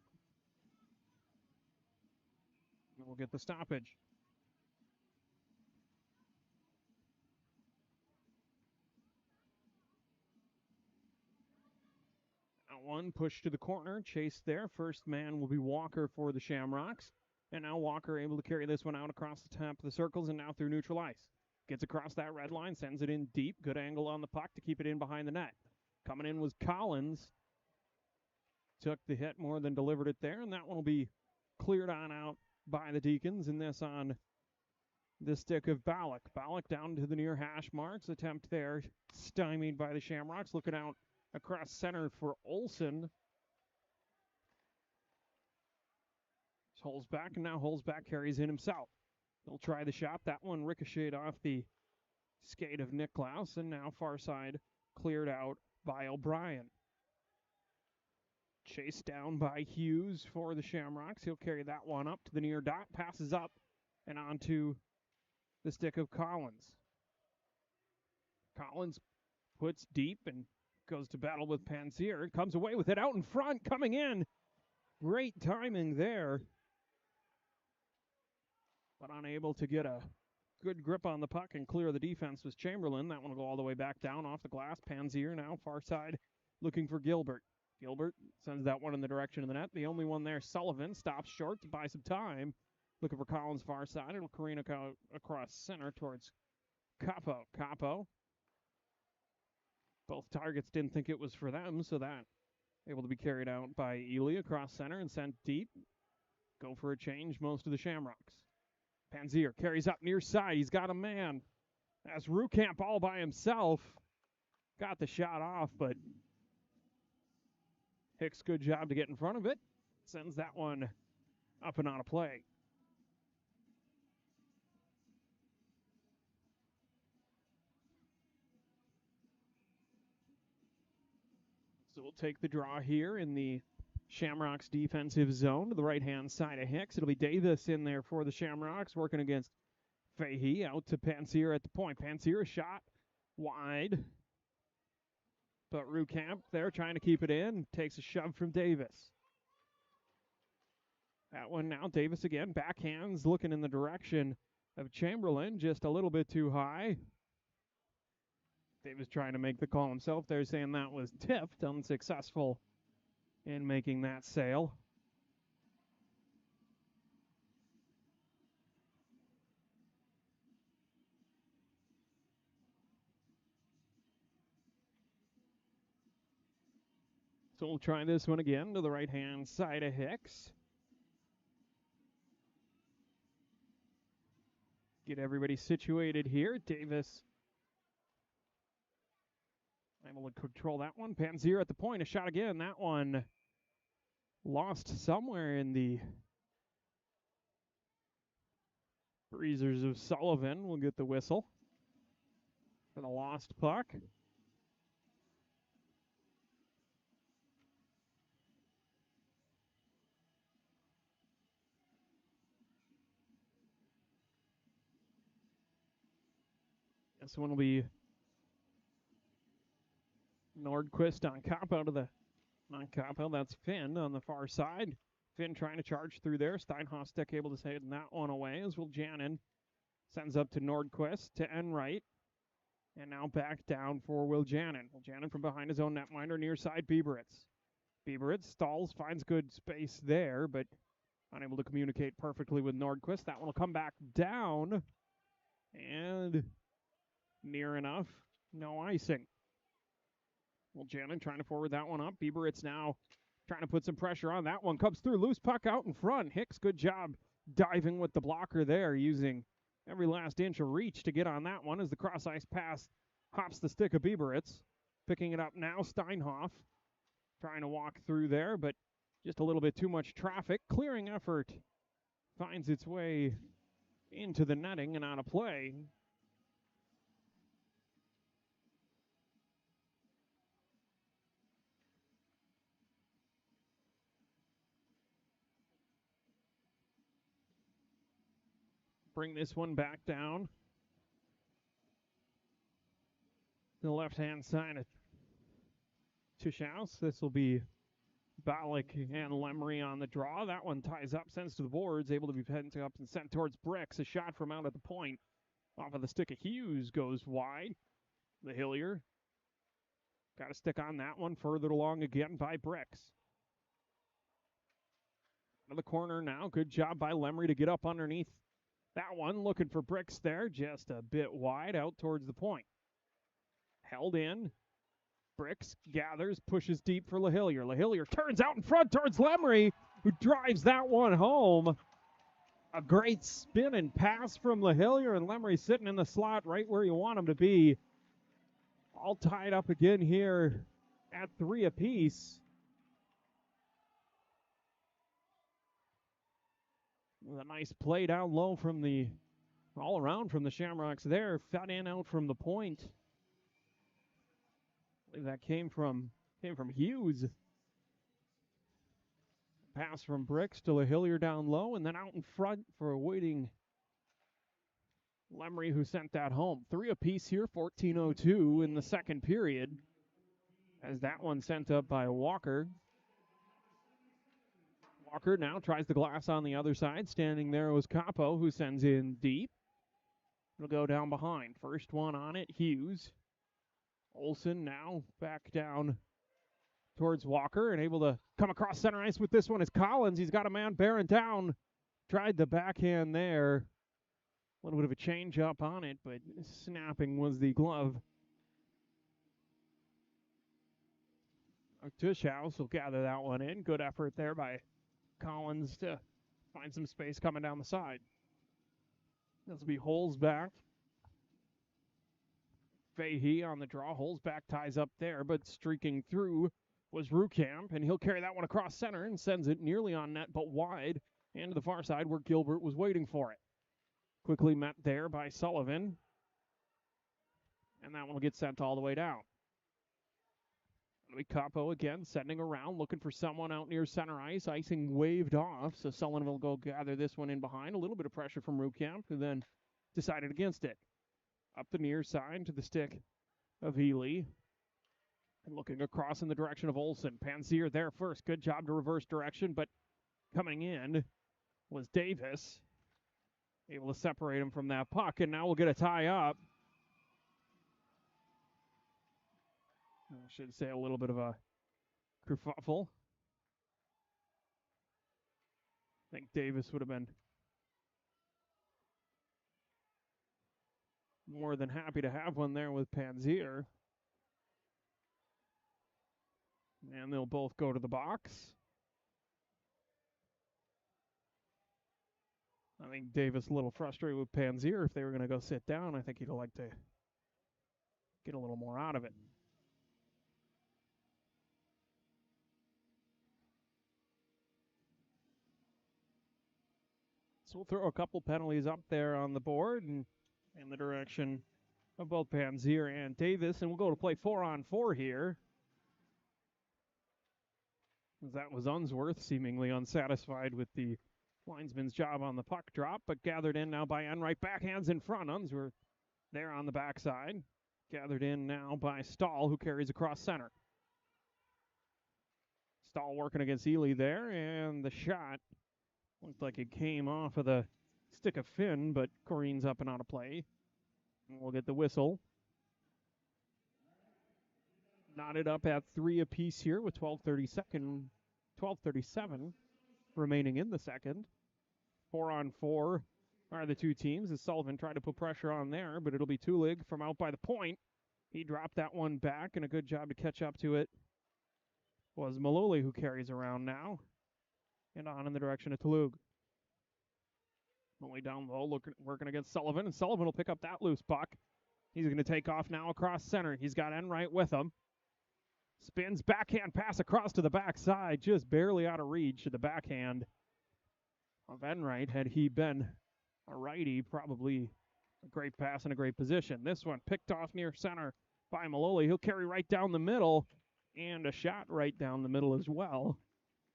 We'll get the stoppage. One push to the corner, chase there. First man will be Walker for the Shamrocks. And now Walker able to carry this one out across the top of the circles and now through neutral ice. Gets across that red line, sends it in deep. Good angle on the puck to keep it in behind the net. Coming in was Collins. Took the hit more than delivered it there, and that one will be cleared on out by the Deacons. And this on the stick of Ballack. Ballack down to the near hash marks. Attempt there stymied by the Shamrocks. Looking out across center for Olsen. Holzback, and now Holzback carries in himself. He'll try the shot. That one ricocheted off the skate of Niklaus, and now far side cleared out by O'Brien. Chased down by Hughes for the Shamrocks. He'll carry that one up to the near dot, passes up, and onto the stick of Collins. Collins puts deep and goes to battle with Pansier. Comes away with it out in front, coming in. Great timing there. But unable to get a good grip on the puck and clear the defense was Chamberlain. That one will go all the way back down off the glass. Pansier now far side looking for Gilbert. Gilbert sends that one in the direction of the net. The only one there, Sullivan, stops short to buy some time. Looking for Collins far side. It'll careen across center towards Capo. Capo. Both targets didn't think it was for them, so that able to be carried out by Ely across center and sent deep. Go for a change, most of the Shamrocks. Pansier carries up near side. He's got a man. As Rukamp all by himself. Got the shot off, but Hicks, good job to get in front of it. Sends that one up and out of play. So we'll take the draw here in the Shamrocks defensive zone to the right-hand side of Hicks. It'll be Davis in there for the Shamrocks, working against Fahey. Out to Pansier at the point. Pansier, a shot wide. But Rukamp there trying to keep it in. Takes a shove from Davis. That one now, Davis again. Backhands looking in the direction of Chamberlain. Just a little bit too high. Davis trying to make the call himself there, saying that was tipped. Unsuccessful in making that sale. So we'll try this one again to the right-hand side of Hicks. Get everybody situated here. Davis able to control that one. Pansier at the point. A shot again. That one lost somewhere in the breezers of Sullivan. We'll get the whistle for the lost puck. This one will be Nordquist on Capo to the, not Capo, that's Finn on the far side. Finn trying to charge through there. Steinhoff stick able to save that one away as Will Janin sends up to Nordquist to Enright. And now back down for Will Janin. Will Janin from behind his own netminder, near side Bieberitz. Bieberitz stalls, finds good space there, but unable to communicate perfectly with Nordquist. That one will come back down. And near enough, no icing. Well, Janin trying to forward that one up. Bieberitz now trying to put some pressure on. That one comes through. Loose puck out in front. Hicks, good job diving with the blocker there, using every last inch of reach to get on that one as the cross-ice pass hops the stick of Bieberitz. Picking it up now, Steinhoff trying to walk through there, but just a little bit too much traffic. Clearing effort finds its way into the netting and out of play. Bring this one back down. The left-hand side of Tishaus. This will be Ballack and Lemery on the draw. That one ties up, sends to the boards, able to be pent up and sent towards Bricks. A shot from out at the point. Off of the stick of Hughes goes wide. The Hillier got a stick on that one, further along again by Bricks. To the corner now. Good job by Lemery to get up underneath that one. Looking for Bricks there, just a bit wide out towards the point. Held in. Bricks gathers, pushes deep for LaHillier. LaHillier turns out in front towards Lemery, who drives that one home. A great spin and pass from LaHillier, and Lemery sitting in the slot right where you want him to be. All tied up again here at 3 apiece. With a nice play down low from the, all around from the Shamrocks there. Fed in out from the point. I believe that came from Hughes. Pass from Bricks to LaHillier down low, and then out in front for a waiting Lemery, who sent that home. 3 apiece here, 14:02 in the second period. As that one sent up by Walker. Walker now tries the glass on the other side. Standing there was Capo, who sends in deep. It'll go down behind. First one on it, Hughes. Olsen now back down towards Walker and able to come across center ice with this one is Collins. He's got a man bearing down. Tried the backhand there. A little bit of a change up on it, but snapping was the glove. Tushhouse will gather that one in. Good effort there by Collins to find some space coming down the side. This will be Holzback. Fahey on the draw. Holzback ties up there, but streaking through was Rukamp, and he'll carry that one across center and sends it nearly on net, but wide, and to the far side where Gilbert was waiting for it. Quickly met there by Sullivan, and that one will get sent all the way down. It'll be Capo again, sending around, looking for someone out near center ice. Icing waved off, so Sullivan will go gather this one in behind. A little bit of pressure from Rukamp, who then decided against it. Up the near side to the stick of Ely. And looking across in the direction of Olsen. Pansier there first. Good job to reverse direction, but coming in was Davis. Able to separate him from that puck, and now we'll get a tie up. I should say a little bit of a kerfuffle. I think Davis would have been more than happy to have one there with Pansier. And they'll both go to the box. I think Davis a little frustrated with Pansier. If they were going to go sit down, I think he'd like to get a little more out of it. So we'll throw a couple penalties up there on the board and in the direction of both Pansier and Davis. And we'll go to play 4-on-4 here. That was Unsworth, seemingly unsatisfied with the linesman's job on the puck drop, but gathered in now by Enright. Backhands in front. Unsworth there on the backside. Gathered in now by Stahl, who carries across center. Stahl working against Ely there, and the shot looked like it came off of the stick of Finn, but Corrine's up and out of play. And we'll get the whistle. Knotted up at 3 apiece here with 12:37 remaining in the second. 4-on-4 are the two teams as Sullivan tried to put pressure on there, but it'll be Tulig from out by the point. He dropped that one back, and a good job to catch up to it was Maloli, who carries around now and on in the direction of Tulug. Maloli down low, working against Sullivan, and Sullivan will pick up that loose puck. He's going to take off now across center. He's got Enright with him. Spins, backhand pass across to the backside, just barely out of reach to the backhand of Enright. Had he been a righty, probably a great pass and a great position. This one picked off near center by Maloli. He'll carry right down the middle, and a shot right down the middle as well.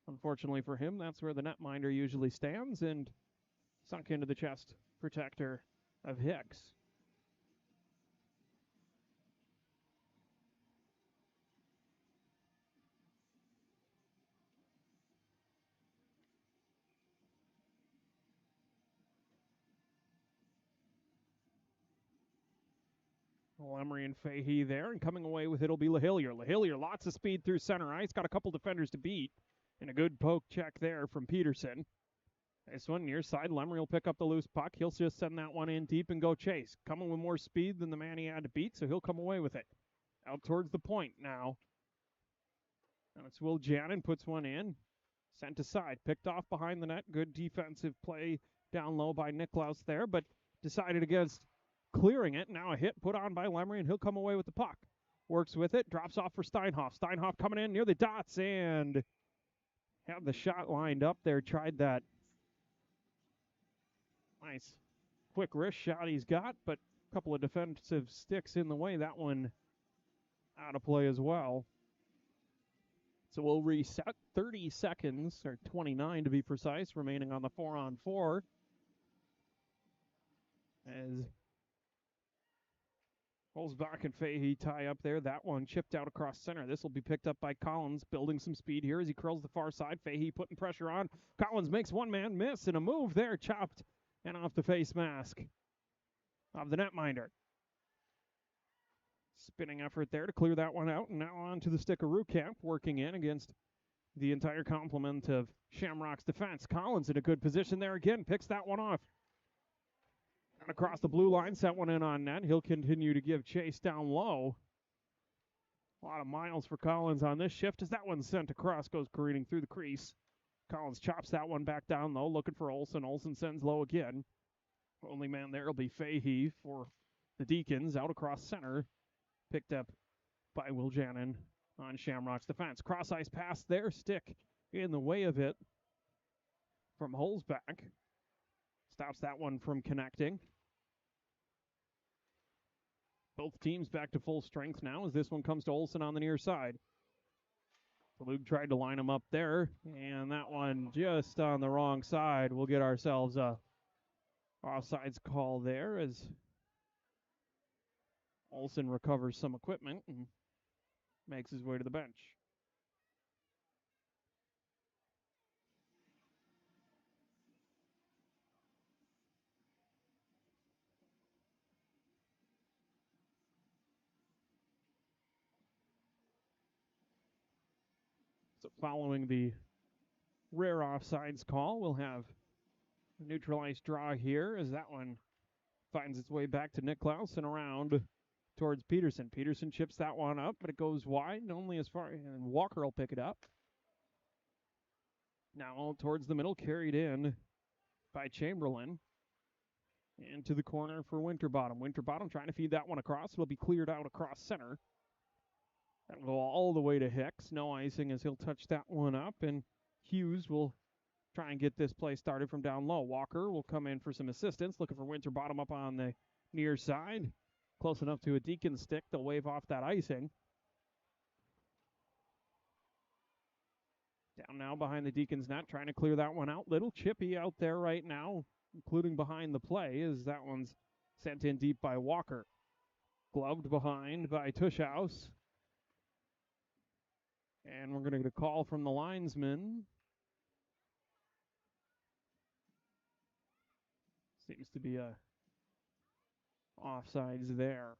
Unfortunately for him, that's where the netminder usually stands, and sunk into the chest protector of Hicks. Emery and Fahey there, and coming away with it will be LaHillier. LaHillier, lots of speed through center ice, got a couple defenders to beat, and a good poke check there from Peterson. This one near side, Lemery will pick up the loose puck. He'll just send that one in deep and go chase. Coming with more speed than the man he had to beat, so he'll come away with it. Out towards the point now. And it's Will Jannon, puts one in. Sent aside, picked off behind the net. Good defensive play down low by Niklaus there, but decided against clearing it. Now a hit put on by Lemery, and he'll come away with the puck. Works with it, drops off for Steinhoff. Steinhoff coming in near the dots and had the shot lined up there. Tried that nice quick wrist shot he's got, but a couple of defensive sticks in the way. That one out of play as well. So we'll reset. 30 seconds, or 29 to be precise, remaining on the 4-on-4. As Holzbach and Fahey tie up there. That one chipped out across center. This will be picked up by Collins, building some speed here as he curls the far side. Fahey putting pressure on. Collins makes one man miss, and a move there, chopped and off the face mask of the netminder. Spinning effort there to clear that one out, and now on to the stick of Rukamp, working in against the entire complement of Shamrock's defense. Collins in a good position there again, picks that one off. And across the blue line, set one in on net. He'll continue to give chase down low. A lot of miles for Collins on this shift as that one's sent across, goes careening through the crease. Collins chops that one back down low, looking for Olsen. Olsen sends low again. Only man there will be Fahey for the Deacons, out across center. Picked up by Will Jannon on Shamrock's defense. Cross ice pass there, stick in the way of it from Holzback. Stops that one from connecting. Both teams back to full strength now as this one comes to Olsen on the near side. Luke tried to line him up there, and that one just on the wrong side. We'll get ourselves a offsides call there as Olsen recovers some equipment and makes his way to the bench. So following the rare offsides call, we'll have a neutralized draw here as that one finds its way back to Niklaus and around towards Peterson. Peterson chips that one up, but it goes wide and only as far, and Walker will pick it up. Now towards the middle, carried in by Chamberlain. Into the corner for Winterbottom. Winterbottom trying to feed that one across. It'll be cleared out across center. That'll go all the way to Hicks. No icing as he'll touch that one up, and Hughes will try and get this play started from down low. Walker will come in for some assistance, looking for Winterbottom up on the near side. Close enough to a Deacon stick. They'll wave off that icing. Down now behind the Deacons net, trying to clear that one out. Little chippy out there right now, including behind the play, as that one's sent in deep by Walker. Gloved behind by Tushhouse. And we're going to get a call from the linesman. Seems to be a offsides there.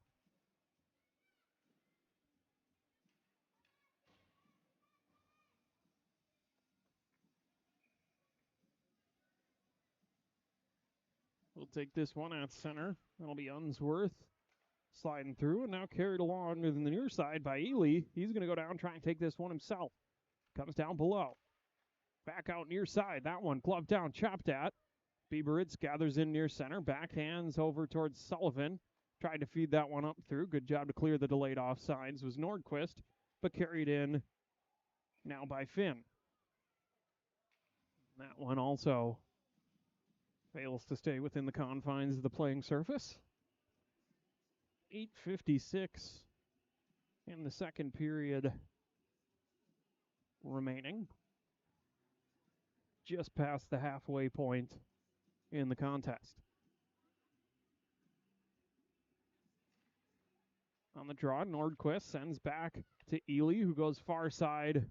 We'll take this one at center. That'll be Unsworth sliding through, and now carried along in the near side by Ely. He's going to go down and try and take this one himself. Comes down below. Back out near side. That one gloved down, chopped at. Bieberitz gathers in near center. Backhands over towards Sullivan. Tried to feed that one up through. Good job to clear the delayed offsides was Nordquist, but carried in now by Finn. That one also fails to stay within the confines of the playing surface. 8:56 in the second period remaining. Just past the halfway point in the contest. On the draw, Nordquist sends back to Ely, who goes far side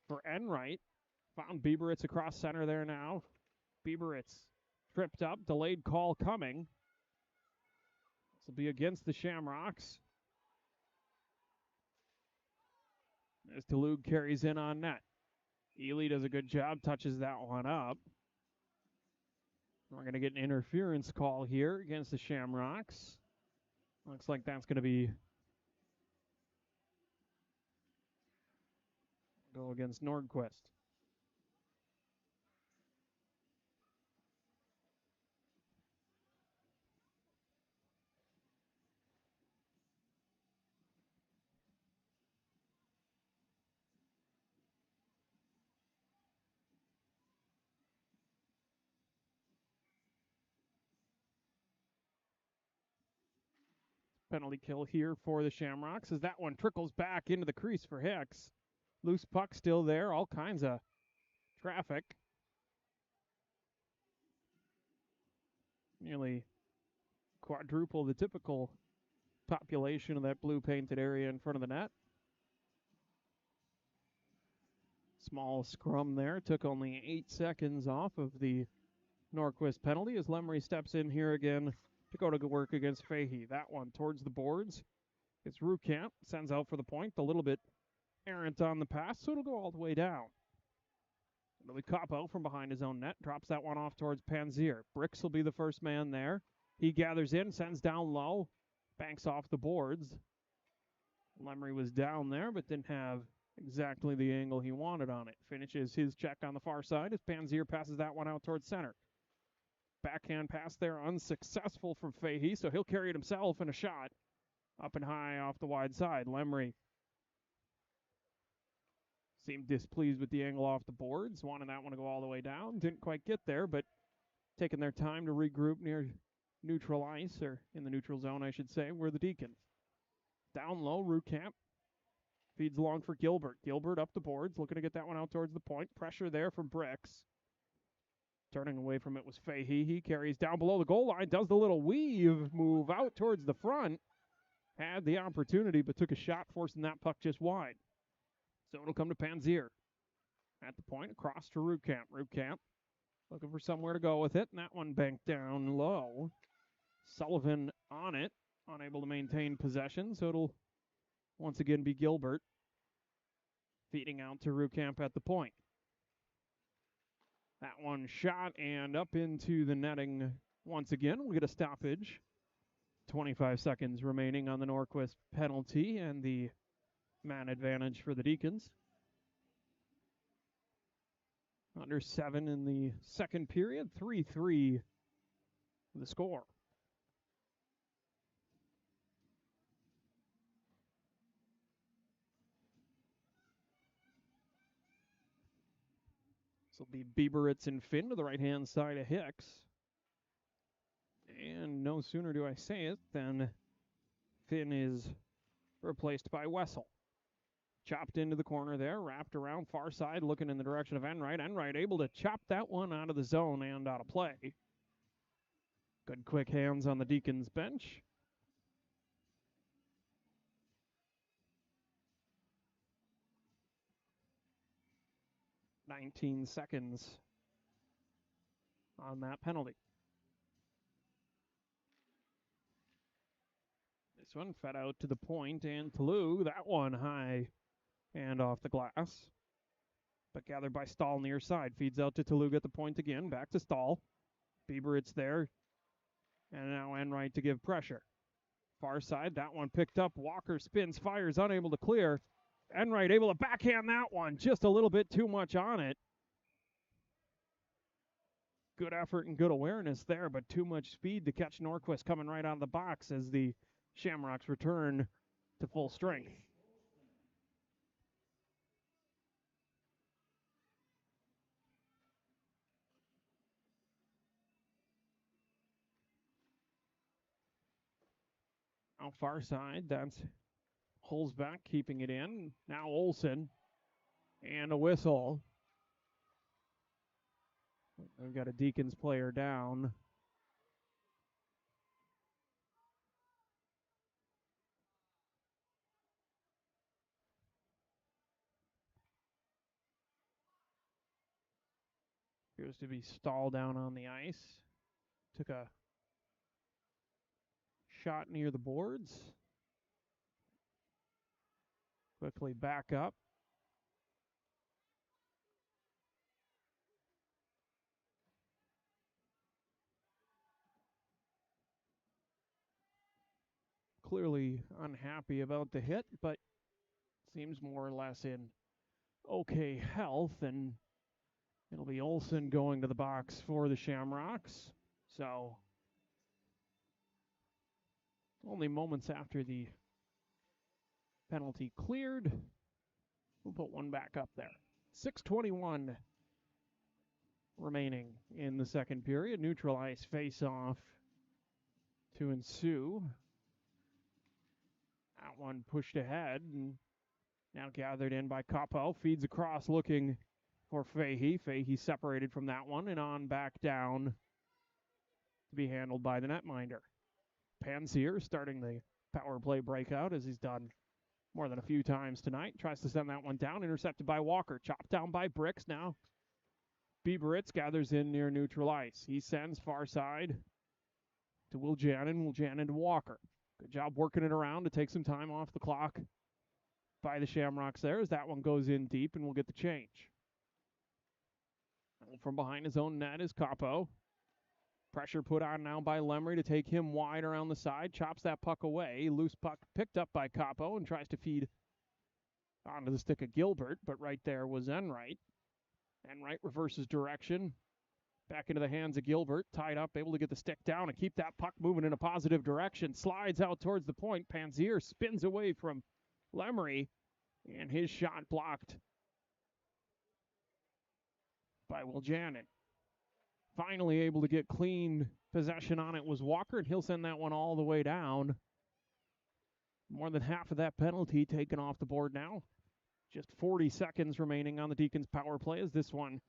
for Enright. Found Bieberitz across center there now. Bieberitz tripped up, delayed call coming. This will be against the Shamrocks. As Talug carries in on net. Ely does a good job, touches that one up. We're going to get an interference call here against the Shamrocks. Looks like that's going to be go against Nordquist. Penalty kill here for the Shamrocks as that one trickles back into the crease for Hicks. Loose puck still there, all kinds of traffic. Nearly quadruple the typical population of that blue painted area in front of the net. Small scrum there, took only 8 seconds off of the Nordquist penalty as Lemery steps in here again to go to work against Fahey. That one towards the boards. It's Rukamp, sends out for the point. A little bit errant on the pass, so it'll go all the way down. It'll be Capo from behind his own net. Drops that one off towards Panzier. Bricks will be the first man there. He gathers in, sends down low. Banks off the boards. Lemery was down there, but didn't have exactly the angle he wanted on it. Finishes his check on the far side as Panzier passes that one out towards center. Backhand pass there, unsuccessful from Fahey, so he'll carry it himself in a shot. Up and high off the wide side. Lemery seemed displeased with the angle off the boards. Wanted that one to go all the way down. Didn't quite get there, but taking their time to regroup near neutral ice, or in the neutral zone, I should say, were the Deacons. Down low, Rukamp feeds along for Gilbert. Gilbert up the boards, looking to get that one out towards the point. Pressure there from Bricks. Turning away from it was Fahey. He carries down below the goal line, does the little weave move out towards the front. Had the opportunity, but took a shot, forcing that puck just wide. So it'll come to Panzier. At the point, across to Rukamp. Rukamp looking for somewhere to go with it, and that one banked down low. Sullivan on it, unable to maintain possession, so it'll once again be Gilbert feeding out to Rukamp at the point. That one shot and up into the netting once again. We'll get a stoppage. 25 seconds remaining on the Norquist penalty and the man advantage for the Deacons. Under 7 in the second period, 3-3 the score. This will be Bieberitz and Finn to the right-hand side of Hicks. And no sooner do I say it than Finn is replaced by Wessel. Chopped into the corner there, wrapped around far side, looking in the direction of Enright. Enright able to chop that one out of the zone and out of play. Good quick hands on the Deacons bench. "19 seconds on that penalty. This one fed out to the point, and Toulouse, that one high and off the glass. But gathered by Stahl near side. Feeds out to Toulouse at the point again. Back to Stahl. Bieberitz there. And now Enright to give pressure. Far side, that one picked up. Walker spins, fires, unable to clear. Enright able to backhand that one. Just a little bit too much on it. Good effort and good awareness there, but too much speed to catch Norquist coming right out of the box as the Shamrocks return to full strength. Out far side, that's Holzbeck keeping it in. Now Olsen, and a whistle. We've got a Deacons player down. Appears to be Stahl down on the ice. Took a shot near the boards. Quickly back up. Clearly unhappy about the hit, but seems more or less in okay health, and it'll be Olsen going to the box for the Shamrocks. So only moments after the penalty cleared, we'll put one back up there. 6:21 remaining in the second period. Neutral ice face-off to ensue. That one pushed ahead and now gathered in by Capo. Feeds across looking for Fahey. Fahey separated from that one and on back down to be handled by the netminder. Panzier starting the power play breakout as he's done more than a few times tonight. Tries to send that one down. Intercepted by Walker. Chopped down by Bricks now. Bieberitz gathers in near neutral ice. He sends far side to Wiljanin. Wiljanin to Walker. Good job working it around to take some time off the clock by the Shamrocks there as that one goes in deep, and we'll get the change. From behind his own net is Capo. Pressure put on now by Lemry to take him wide around the side. Chops that puck away. Loose puck picked up by Capo and tries to feed onto the stick of Gilbert, but right there was Enright. Enright reverses direction. Back into the hands of Gilbert. Tied up, able to get the stick down and keep that puck moving in a positive direction. Slides out towards the point. Panzier spins away from Lemry, and his shot blocked by Wiljanin. Finally able to get clean possession on it was Walker, and he'll send that one all the way down. More than half of that penalty taken off the board now. Just 40 seconds remaining on the Deacons power play as this one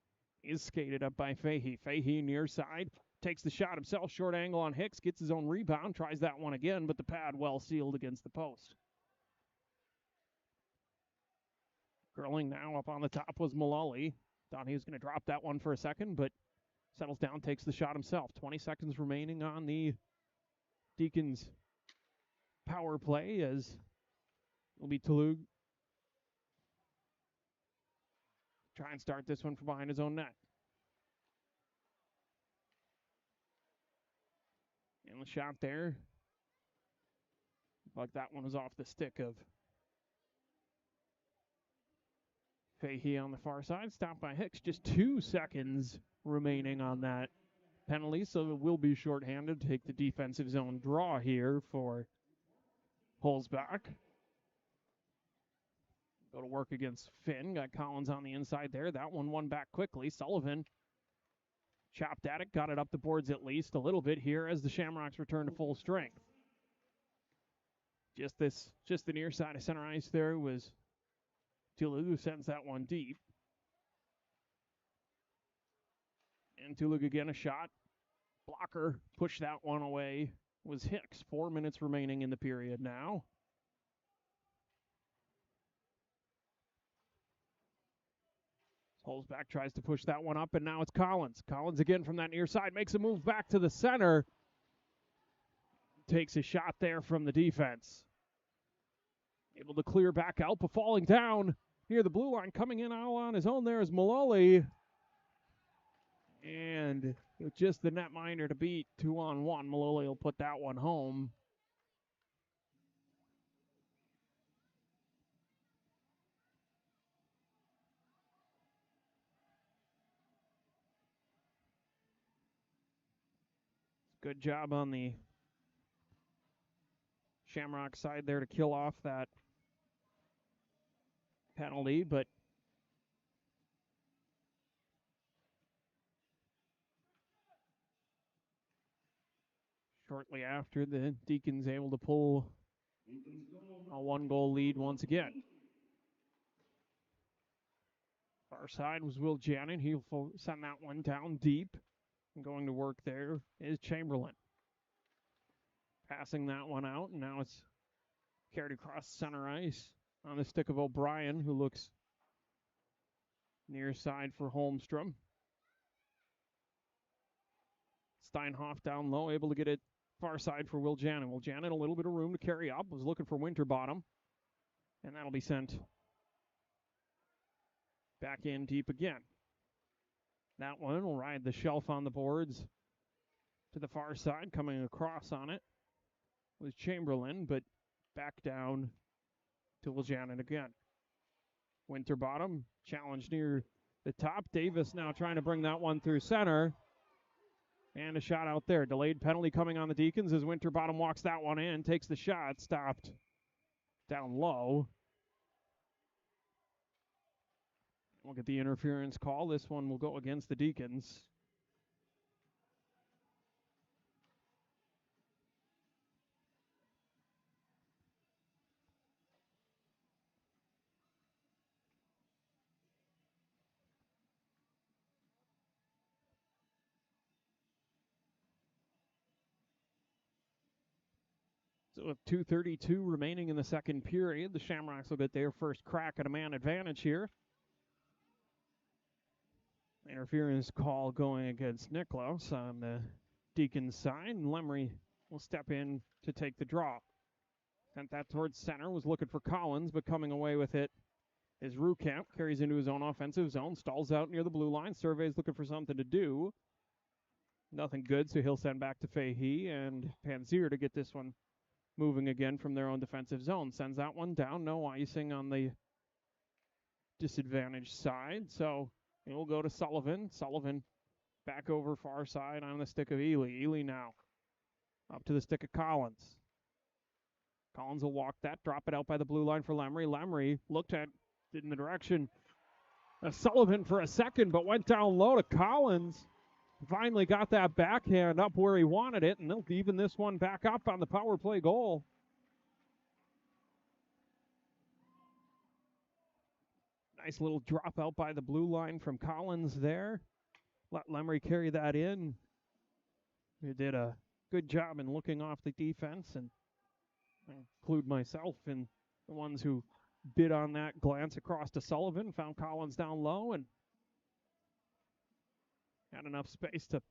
is skated up by Fahey. Fahey near side, takes the shot himself, short angle on Hicks, gets his own rebound, tries that one again, but the pad well sealed against the post. Curling now up on the top was Mullally. Thought he was going to drop that one for a second, but settles down, takes the shot himself. 20 seconds remaining on the Deacons power play as it'll be Tulug. Try and start this one from behind his own net. And the shot there. Like that one was off the stick of Fahey on the far side. Stopped by Hicks. Just 2 seconds remaining on that penalty, so it will be shorthanded. Take the defensive zone draw here for Holzbach. Go to work against Finn. Got Collins on the inside there. That one won back quickly. Sullivan chopped at it. Got it up the boards at least a little bit here as the Shamrocks return to full strength. Just the near side of center ice there was Tulug, who sends that one deep. And Tulug again, a shot. Blocker pushed that one away. Was Hicks. 4 minutes remaining in the period now. Holzbach tries to push that one up, and now it's Collins. Collins again from that near side, makes a move back to the center. Takes a shot there from the defense. Able to clear back out, but falling down near the blue line. Coming in all on his own there is Mullally. And with just the netminder to beat, 2-on-1, Mullally will put that one home. Good job on the Shamrock side there to kill off that penalty, but shortly after, the Deacons able to pull a 1-goal lead once again. Far side was Wiljanin. He'll send that one down deep. And going to work there is Chamberlain. Passing that one out, and now it's carried across center ice on the stick of O'Brien, who looks near side for Holmstrom. Steinhoff down low, able to get it far side for Wiljanin. Wiljanin, a little bit of room to carry up, was looking for Winterbottom, and that'll be sent back in deep again. That one will ride the shelf on the boards to the far side. Coming across on it was Chamberlain, but back down to Wiljanin again. Winterbottom challenge near the top. Davis now trying to bring that one through center. And a shot out there. Delayed penalty coming on the Deacons as Winterbottom walks that one in, takes the shot, stopped down low. We'll get the interference call. This one will go against the Deacons. So with 2:32 remaining in the second period, the Shamrocks will get their first crack at a man advantage here. Interference call going against Niklaus on the Deacons side, and Lemry will step in to take the draw. Sent that towards center, was looking for Collins, but coming away with it is Rukamp. Carries into his own offensive zone, stalls out near the blue line. Survey's looking for something to do. Nothing good, so he'll send back to Fahey and Panzier to get this one moving again from their own defensive zone. Sends that one down, no icing on the disadvantaged side, so it will go to Sullivan. Sullivan back over far side on the stick of Ely. Ely now up to the stick of Collins. Collins will walk that, drop it out by the blue line for Lemry. Lemry looked at it in the direction Sullivan for a second, but went down low to Collins. Finally got that backhand up where he wanted it, and they'll even this one back up on the power play goal. Nice little drop out by the blue line from Collins there. Let Lemry carry that in. He did a good job in looking off the defense, and I include myself in the ones who bid on that glance across to Sullivan, found Collins down low, and had enough space to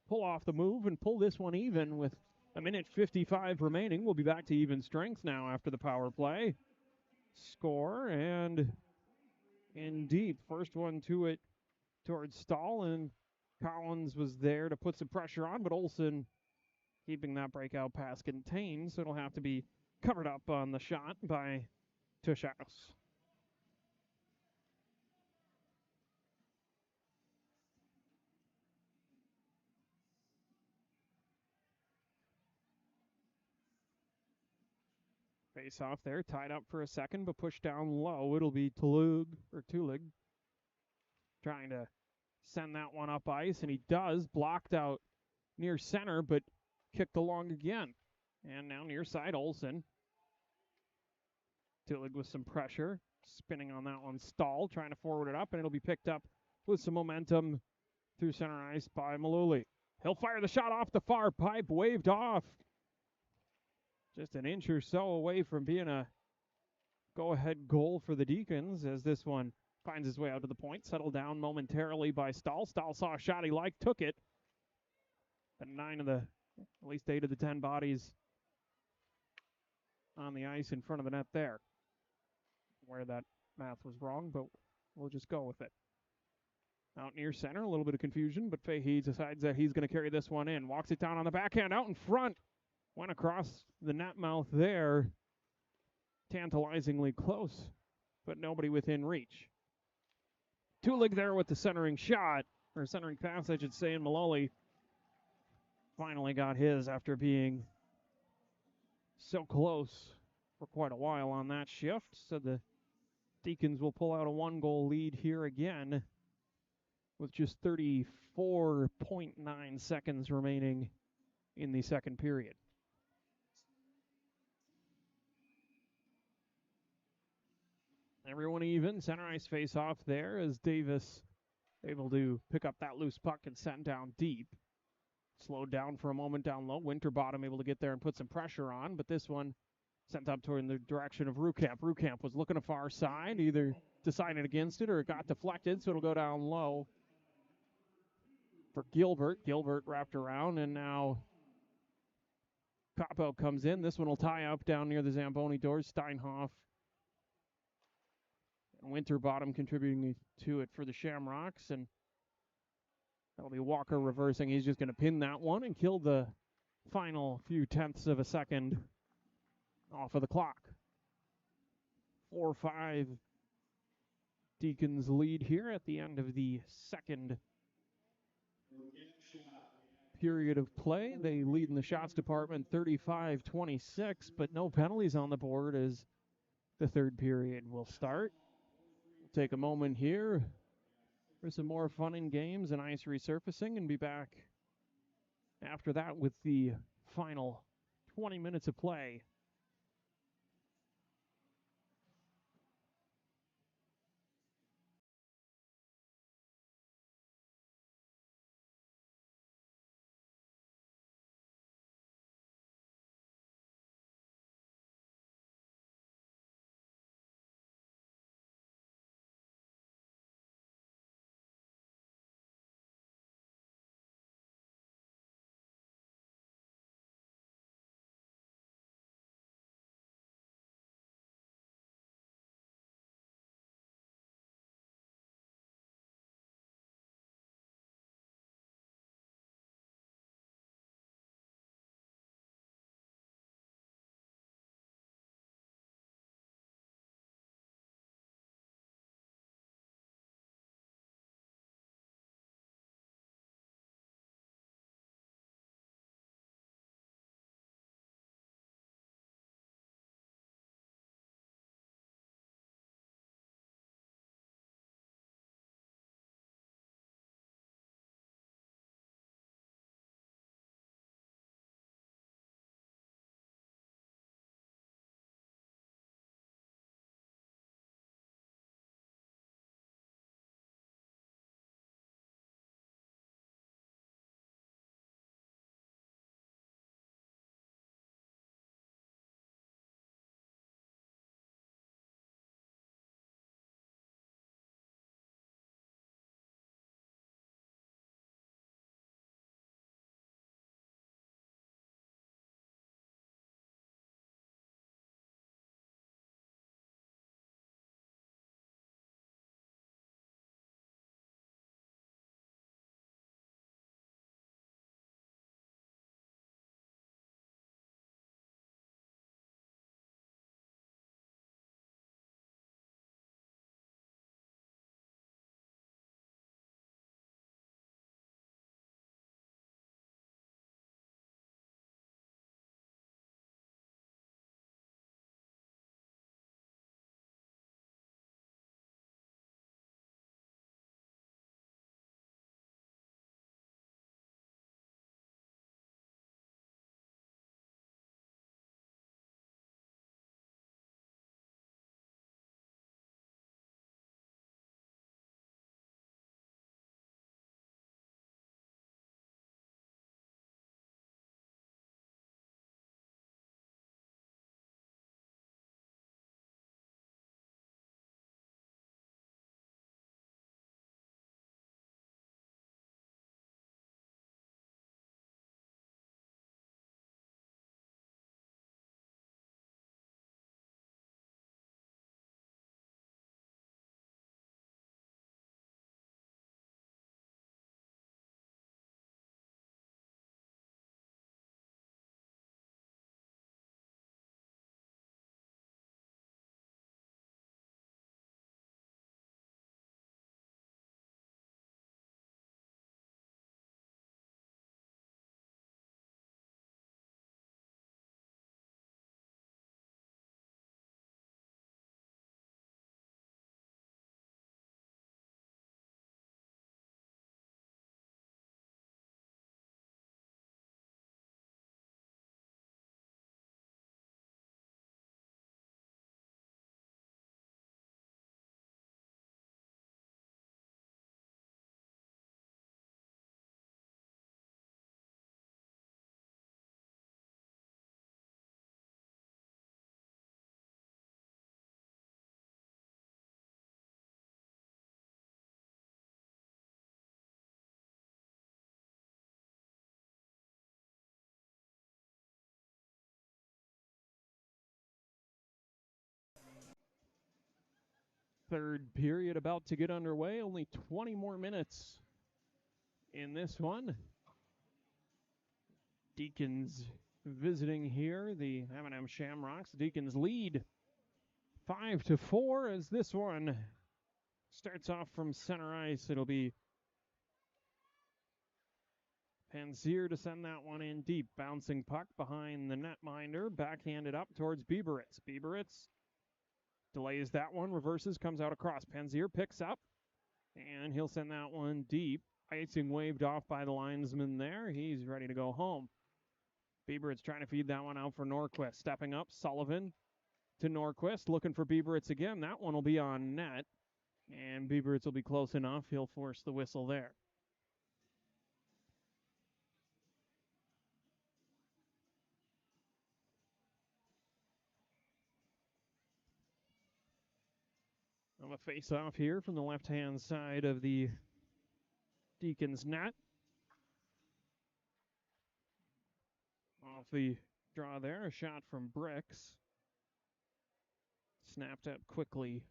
pull off the move and pull this one even with a minute 55 remaining. We'll be back to even strength now after the power play. Score, and in deep. First one to it towards Stahl, and Collins was there to put some pressure on, but Olsen keeping that breakout pass contained, so it'll have to be covered up on the shot by Tushaus. Face off there, tied up for a second, but pushed down low. It'll be Tulig trying to send that one up ice, and he does. Blocked out near center, but kicked along again. And now near side, Olsen. Tulig with some pressure, spinning on that one. Stahl trying to forward it up, and it'll be picked up with some momentum through center ice by Maluli. He'll fire the shot off the far pipe, waved off. Just an inch or so away from being a go-ahead goal for the Deacons as this one finds his way out to the point. Settled down momentarily by Stahl. Stahl saw a shot he liked, took it. But at least 8 of the 10 bodies on the ice in front of the net there. Where that math was wrong, but we'll just go with it. Out near center, a little bit of confusion, but Fahey decides that he's going to carry this one in. Walks it down on the backhand, out in front. Went across the net mouth there. Tantalizingly close, but nobody within reach. Tulig there with the centering shot, or centering pass, I should say, and Maloli finally got his after being so close for quite a while on that shift. So the Deacons will pull out a 1-goal lead here again with just 34.9 seconds remaining in the second period. Everyone even. Center ice face off there as Davis able to pick up that loose puck and send down deep. Slowed down for a moment down low. Winterbottom able to get there and put some pressure on, but this one sent up toward the direction of Rukamp. Rukamp was looking to far side, either decided against it or it got deflected, so it'll go down low for Gilbert. Gilbert wrapped around, and now Cop-Out comes in. This one will tie up down near the Zamboni doors. Steinhoff and Winterbottom contributing to it for the Shamrocks, and that'll be Walker reversing. He's just going to pin that one and kill the final few tenths of a second off of the clock. 4-5 Deacons lead here at the end of the second period of play. They lead in the shots department 35-26, but no penalties on the board as the third period will start. We'll take a moment here for some more fun and games and ice resurfacing and be back after that with the final 20 minutes of play. Third period about to get underway. Only 20 more minutes in this one. Deacons visiting here, the M&M Shamrocks. Deacons lead 5-4 as this one starts off from center ice. It'll be Pansier to send that one in deep. Bouncing puck behind the netminder. Backhanded up towards Bieberitz. Bieberitz delays that one. Reverses, comes out across. Pansier picks up, and he'll send that one deep. Icing waved off by the linesman there. He's ready to go home. Bieberitz trying to feed that one out for Norquist. Stepping up, Sullivan to Norquist. Looking for Bieberitz again. That one will be on net, and Bieberitz will be close enough. He'll force the whistle there. On a face-off here from the left-hand side of the Deacons net. Off the draw there, a shot from Bricks. Snapped up quickly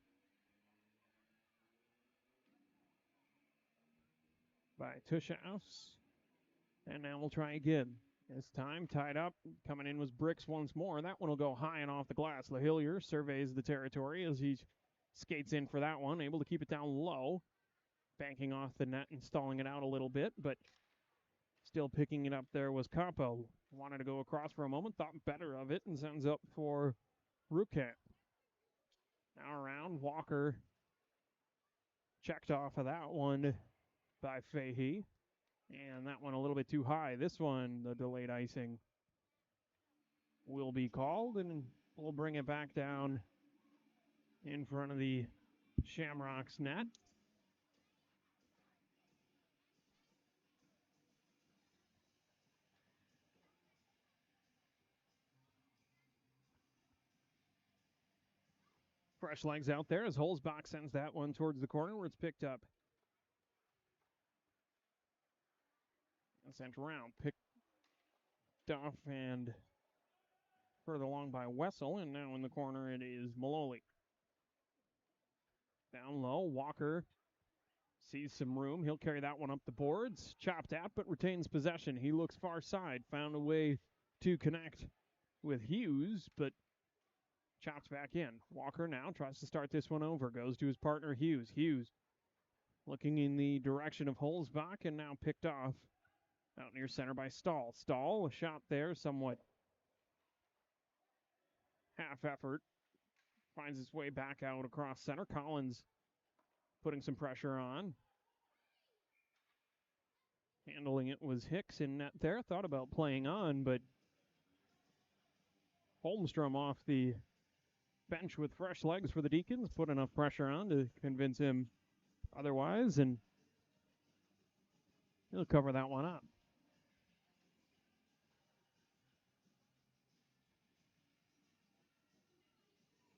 by Tushaus. And now we'll try again. This time tied up. Coming in was Bricks once more. That one will go high and off the glass. LaHillier surveys the territory as he skates in for that one. Able to keep it down low. Banking off the net and stalling it out a little bit, but still picking it up there was Capo. Wanted to go across for a moment, thought better of it, and sends up for Rukamp. Now around, Walker checked off of that one by Fahey. And that one a little bit too high. This one, the delayed icing, will be called, and we'll bring it back down in front of the Shamrocks net. Fresh legs out there as Holzbach sends that one towards the corner where it's picked up. And sent around. Picked off and further along by Wessel. And now in the corner it is Maloli. Down low, Walker sees some room. He'll carry that one up the boards. Chopped at, but retains possession. He looks far side. Found a way to connect with Hughes, but chops back in. Walker now tries to start this one over. Goes to his partner, Hughes. Hughes looking in the direction of Holzbach and now picked off out near center by Stahl. Stahl, a shot there, somewhat half effort. Finds its way back out across center. Collins putting some pressure on. Handling it was Hicks in net there. Thought about playing on, but Holmstrom off the bench with fresh legs for the Deacons. Put enough pressure on to convince him otherwise, and he'll cover that one up.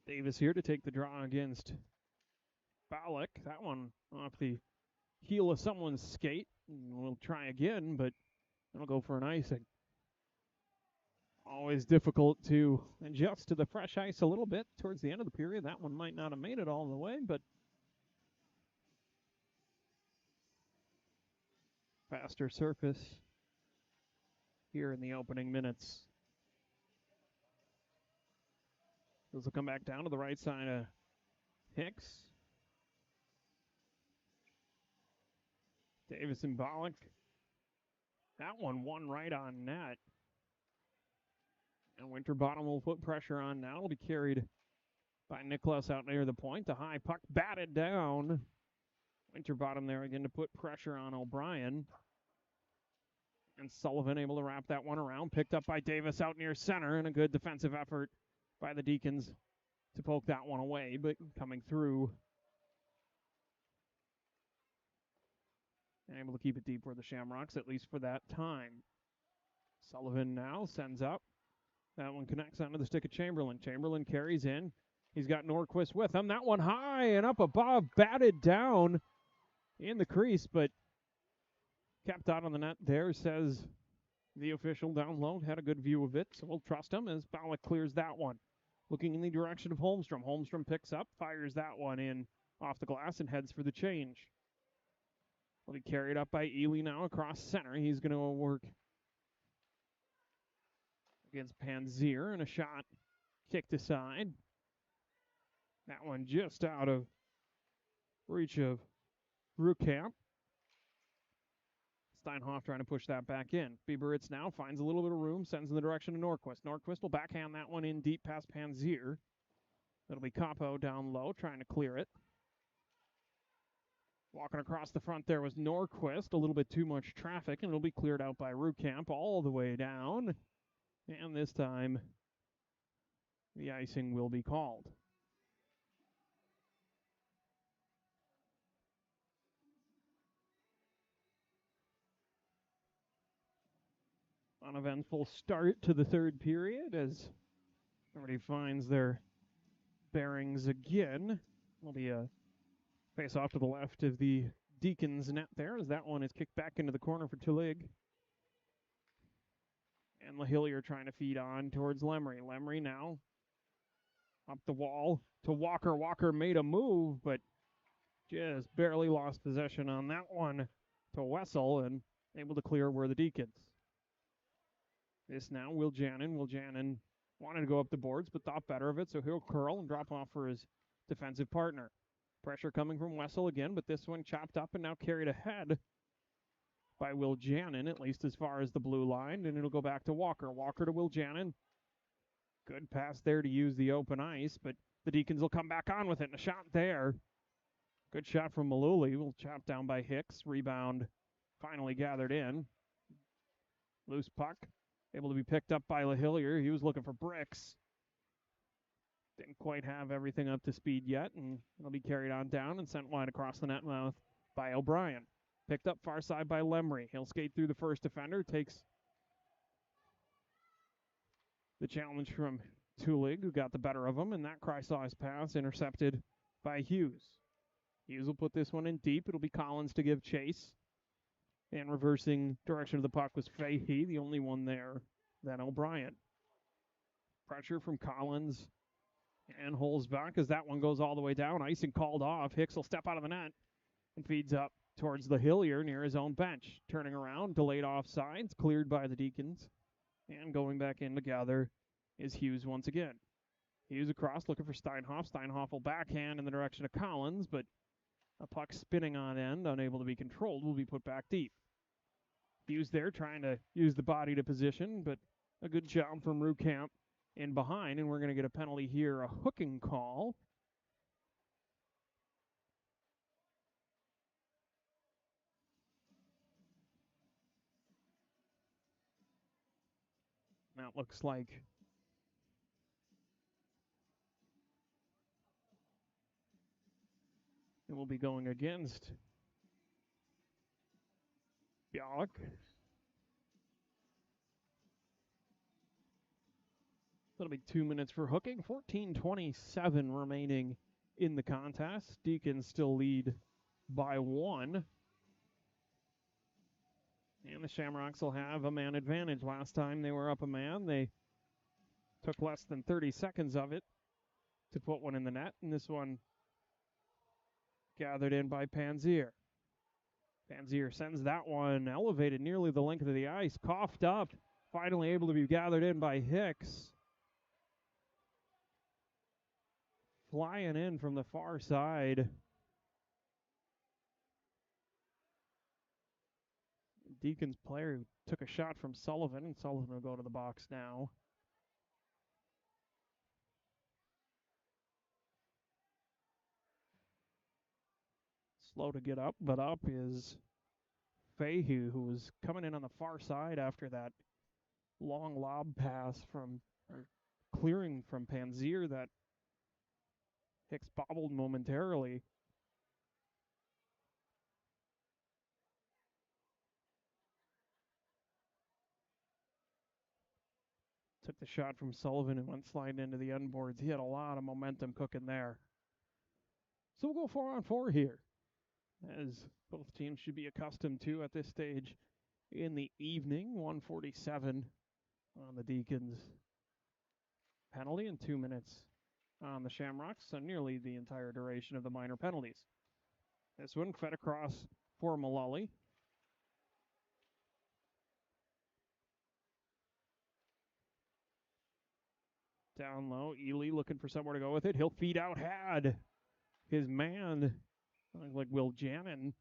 Davis here to take the draw against Ballack. That one off the heel of someone's skate. We'll try again, but it'll go for an icing. Always difficult to adjust to the fresh ice a little bit towards the end of the period. That one might not have made it all the way, but faster surface here in the opening minutes. This will come back down to the right side of Hicks. Davis and Ballack. That one right on net. And Winterbottom will put pressure on now. It'll be carried by Nicholas out near the point. The high puck batted down. Winterbottom there again to put pressure on O'Brien. And Sullivan able to wrap that one around. Picked up by Davis out near center. And a good defensive effort by the Deacons to poke that one away. But coming through and able to keep it deep for the Shamrocks, at least for that time. Sullivan now sends up. That one connects onto the stick of Chamberlain. Chamberlain carries in. He's got Norquist with him. That one high and up above, batted down in the crease, but kept out on the net there, says the official down low. Had a good view of it, so we'll trust him as Ballack clears that one. Looking in the direction of Holmstrom. Holmstrom picks up, fires that one in off the glass and heads for the change. Will be carried up by Ely now across center. He's going to work against Panzier, and a shot kicked aside. That one just out of reach of Rukamp. Steinhoff trying to push that back in. Bieberitz now finds a little bit of room, sends in the direction of Norquist. Norquist will backhand that one in deep past Panzier. It'll be Capo down low trying to clear it. Walking across the front there was Norquist. A little bit too much traffic, and it'll be cleared out by Rukamp all the way down. And this time, the icing will be called. Uneventful start to the third period as everybody finds their bearings again. Will be a face off to the left of the Deacons net there as that one is kicked back into the corner for Tulig. And LaHillier trying to feed on towards Lemry. Lemry now up the wall to Walker. Walker made a move, but just barely lost possession on that one to Wessel and able to clear where the Deacons. This now, Will Janin. Will Janin wanted to go up the boards, but thought better of it, so he'll curl and drop off for his defensive partner. Pressure coming from Wessel again, but this one chopped up and now carried ahead by Will Janin, at least as far as the blue line, and it'll go back to Walker. Walker to Will Janin. Good pass there to use the open ice, but the Deacons will come back on with it, and a shot there. Good shot from Maluli. Will chop down by Hicks. Rebound finally gathered in. Loose puck. Able to be picked up by LaHillier. He was looking for bricks. Didn't quite have everything up to speed yet, and it'll be carried on down and sent wide across the net mouth by O'Brien. Picked up far side by Lemry. He'll skate through the first defender. Takes the challenge from Tulig, who got the better of him, and that Chrysaw's pass intercepted by Hughes. Hughes will put this one in deep. It'll be Collins to give chase. And reversing direction of the puck was Fahey, the only one there. Then O'Brien. Pressure from Collins and holds back as that one goes all the way down. Icing called off. Hicks will step out of the net and feeds up towards the Hillier near his own bench. Turning around, delayed offsides, cleared by the Deacons. And going back in together is Hughes once again. Hughes across, looking for Steinhoff. Steinhoff will backhand in the direction of Collins, but a puck spinning on end, unable to be controlled, will be put back deep. Hughes there trying to use the body to position, but a good job from Rukamp in behind, and we're going to get a penalty here, a hooking call. Now it looks like it will be going against Bialik. That'll be 2 minutes for hooking. 14:27 remaining in the contest. Deacons still lead by 1. And the Shamrocks will have a man advantage. Last time they were up a man, they took less than 30 seconds of it to put one in the net. And this one gathered in by Panzier. Panzier sends that one elevated nearly the length of the ice. Coughed up. Finally able to be gathered in by Hicks. Flying in from the far side. Deacons player who took a shot from Sullivan, and Sullivan will go to the box now. Slow to get up, but up is Fahey, who was coming in on the far side after that long lob pass from, or clearing from Panzier that Hicks bobbled momentarily. Took the shot from Sullivan and went sliding into the end boards. He had a lot of momentum cooking there. So we'll go 4-on-4 here, as both teams should be accustomed to at this stage in the evening. 1:47 on the Deacons penalty and 2 minutes on the Shamrocks, so nearly the entire duration of the minor penalties. This one fed across for Mullally. Down low, Ely looking for somewhere to go with it. He'll feed out Had. His man, like Will Jannon,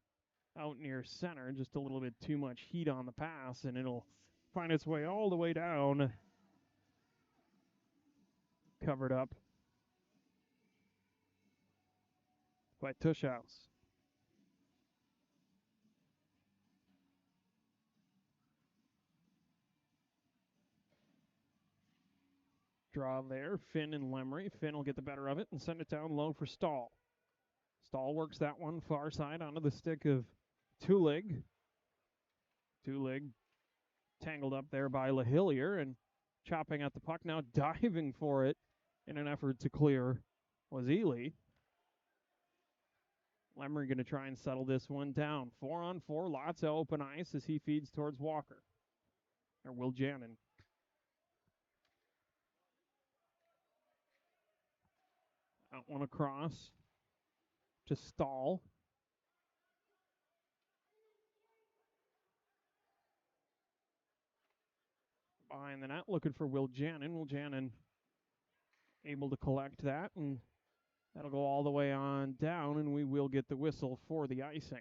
out near center. Just a little bit too much heat on the pass, and it'll find its way all the way down. Covered up by Tushhouse. Draw there, Finn and Lemry. Finn will get the better of it and send it down low for Stahl. Stahl works that one far side onto the stick of Tulig. Tulig tangled up there by LaHillier and chopping at the puck now, diving for it in an effort to clear was Ely. Lemry going to try and settle this one down. 4-on-4, lots of open ice as he feeds towards Walker. Or Will Jannon. That one across to Stahl. Behind the net, looking for Will Jannon. Will Jannon able to collect that, and that'll go all the way on down, and we will get the whistle for the icing.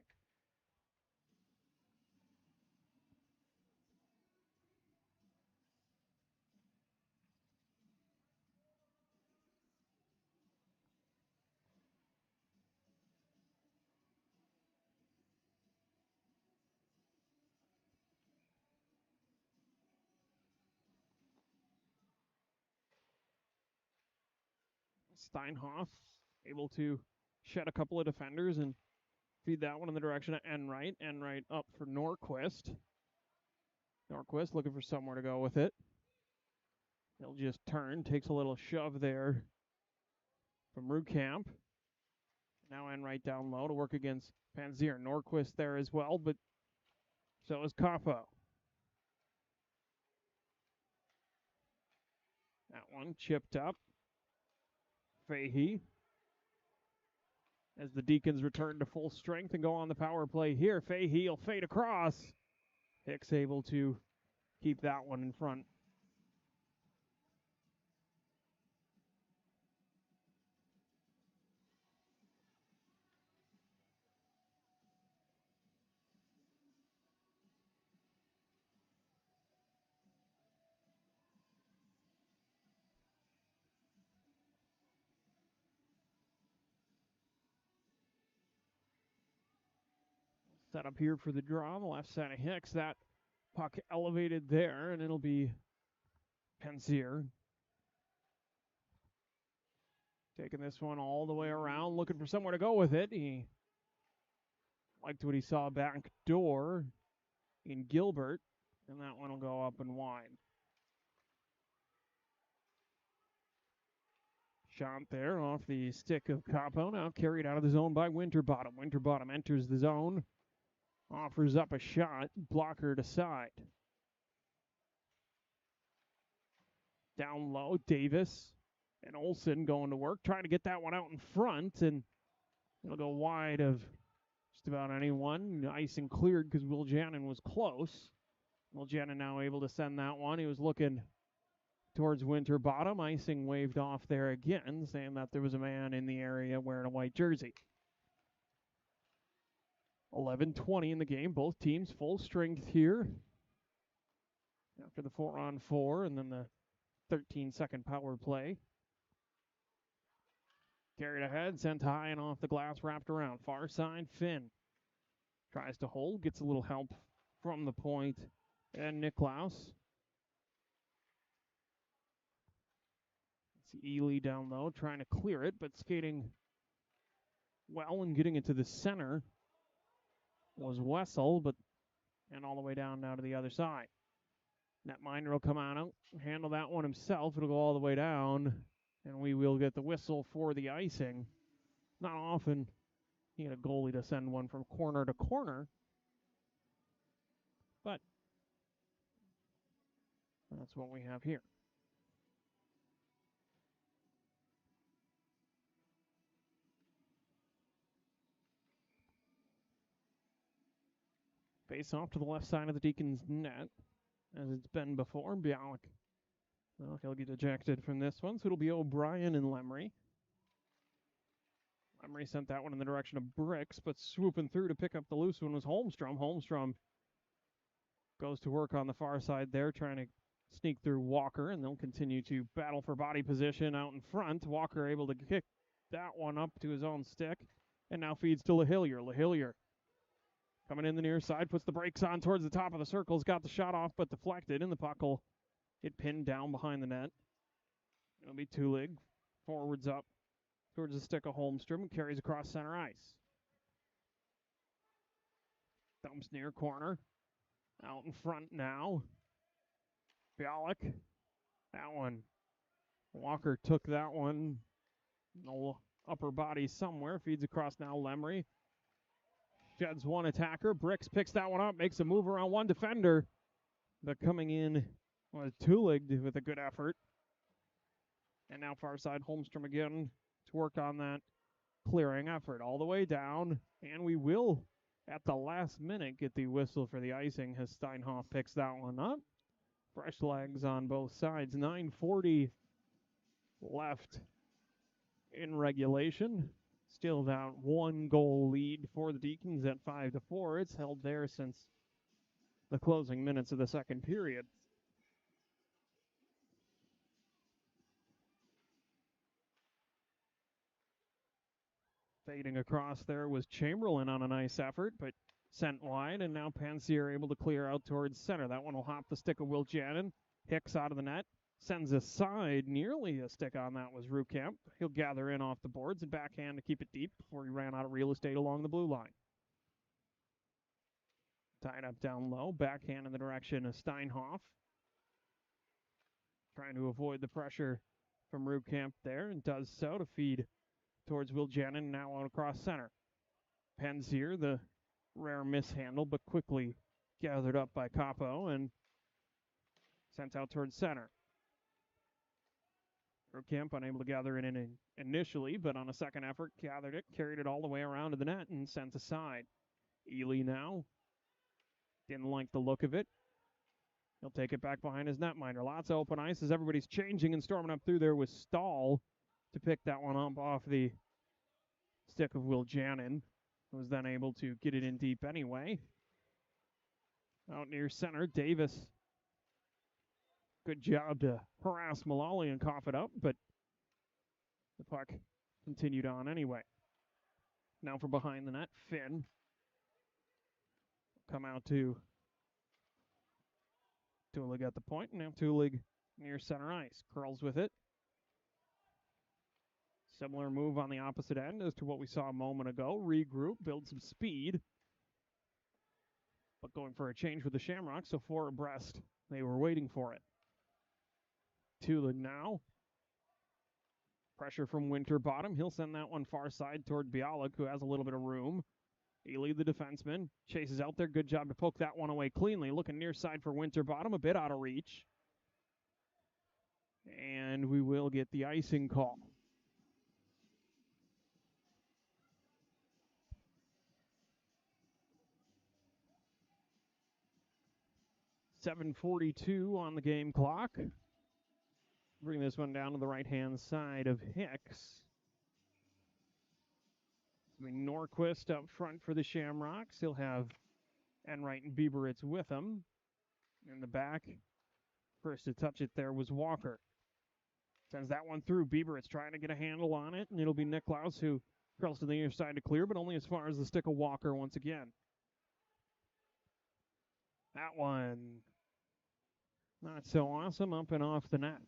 Steinhoff able to shed a couple of defenders and feed that one in the direction of Enright. Enright up for Norquist. Norquist looking for somewhere to go with it. He'll just turn, takes a little shove there from Rukamp. Now Enright down low to work against Panzier. Norquist there as well, but so is Capo. That one chipped up. Fahey. As the Deacons return to full strength and go on the power play here, Fahey will fade across. Hicks able to keep that one in front. Set up here for the draw on the left side of Hicks. That puck elevated there, and it'll be Pensier. Taking this one all the way around, looking for somewhere to go with it. He liked what he saw back door in Gilbert, and that one will go up and wide. Shot there off the stick of Capo, now carried out of the zone by Winterbottom. Winterbottom enters the zone, offers up a shot, blocker to side. Down low, Davis and Olsen going to work, trying to get that one out in front, and it'll go wide of just about anyone. Nice and cleared because Will Jannon was close. Will Jannon now able to send that one. He was looking towards Winterbottom. Icing waved off there again, saying that there was a man in the area wearing a white jersey. 11:20 in the game. Both teams full strength here. After the 4-on-4 and then the 13-second power play. Carried ahead, sent high and off the glass, wrapped around. Far side, Finn. Tries to hold, gets a little help from the point. And Niklaus. See Ely down low, trying to clear it, but skating well and getting it to the center was Wessel, and all the way down now to the other side. Netminder will come out, handle that one himself. It'll go all the way down, and we will get the whistle for the icing. Not often you get a goalie to send one from corner to corner, but that's what we have here. Face off to the left side of the Deacons net, as it's been before. Bialik, well, he'll get ejected from this one, so it'll be O'Brien and Lemry. Lemry sent that one in the direction of Bricks, but swooping through to pick up the loose one was Holmstrom. Holmstrom goes to work on the far side there, trying to sneak through Walker, and they'll continue to battle for body position out in front. Walker able to kick that one up to his own stick, and now feeds to LaHillier. LaHillier coming in the near side, puts the brakes on towards the top of the circles, got the shot off, but deflected, and the puck will get pinned down behind the net. It'll be Tulig, forwards up towards the stick of Holmstrom, and carries across center ice. Dumps near corner. Out in front now. Bialik. That one. Walker took that one. No upper body somewhere. Feeds across now Lemry. Sheds one attacker. Bricks picks that one up. Makes a move around one defender. But coming in was Tulig with a good effort. And now far side Holmstrom again to work on that clearing effort. All the way down. And we will, at the last minute, get the whistle for the icing as Steinhoff picks that one up. Fresh legs on both sides. 9:40 left in regulation. Still that 1-goal lead for the Deacons at 5-4. It's held there since the closing minutes of the second period. Fading across there was Chamberlain on a nice effort, but sent wide, and now Pansier able to clear out towards center. That one will hop the stick of Will Jannon. Hicks out of the net. Sends aside. Nearly a stick on that was Rukamp. He'll gather in off the boards and backhand to keep it deep before he ran out of real estate along the blue line. Tied up down low. Backhand in the direction of Steinhoff. Trying to avoid the pressure from Rukamp there, and does so to feed towards Will Jannon, now out across center. Pansier, the rare mishandle, but quickly gathered up by Capo and sent out towards center. Rukamp unable to gather it in initially, but on a second effort, gathered it, carried it all the way around to the net, and sent aside. Ely now didn't like the look of it. He'll take it back behind his netminder. Lots of open ice as everybody's changing and storming up through there with Stahl to pick that one up off the stick of Will Jannon, who was then able to get it in deep anyway. Out near center, Davis. Good job to harass Mullally and cough it up, but the puck continued on anyway. Now for behind the net, Finn. Come out to Tulig at the point. Now Tulig near center ice. Curls with it. Similar move on the opposite end as to what we saw a moment ago. Regroup, build some speed. But going for a change with the Shamrocks, so 4 abreast. They were waiting for it. Tulig now. Pressure from Winterbottom. He'll send that one far side toward Bialik, who has a little bit of room. Ely, the defenseman, chases out there. Good job to poke that one away cleanly. Looking near side for Winterbottom, a bit out of reach. And we will get the icing call. .7:42 on the game clock. Bring this one down to the right-hand side of Hicks. Norquist up front for the Shamrocks. He'll have Enright and Bieberitz with him. In the back, first to touch it there was Walker. Sends that one through. Bieberitz trying to get a handle on it, and it'll be Niklaus who curls to the near side to clear, but only as far as the stick of Walker once again. That one not so awesome, up and off the net.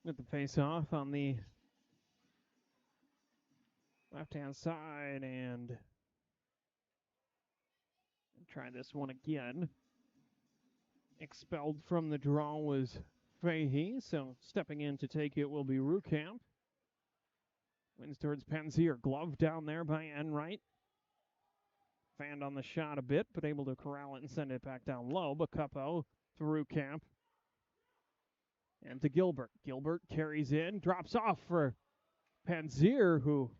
With the face-off on the left-hand side, and try this one again. Expelled from the draw was Fahey, so stepping in to take it will be Rukamp. Wins towards Pansier. Glove down there by Enright. fanned on the shot a bit, but able to corral it and send it back down low. But Capo through camp. And to Gilbert. Gilbert carries in, drops off for Panzier, who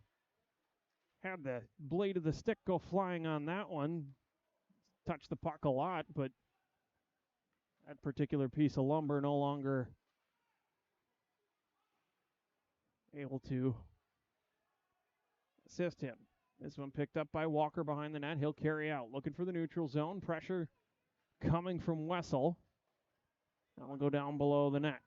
had the blade of the stick go flying on that one. Touched the puck a lot, but that particular piece of lumber no longer able to assist him. This one picked up by Walker behind the net. He'll carry out, looking for the neutral zone. Pressure coming from Wessel. That will go down below the net.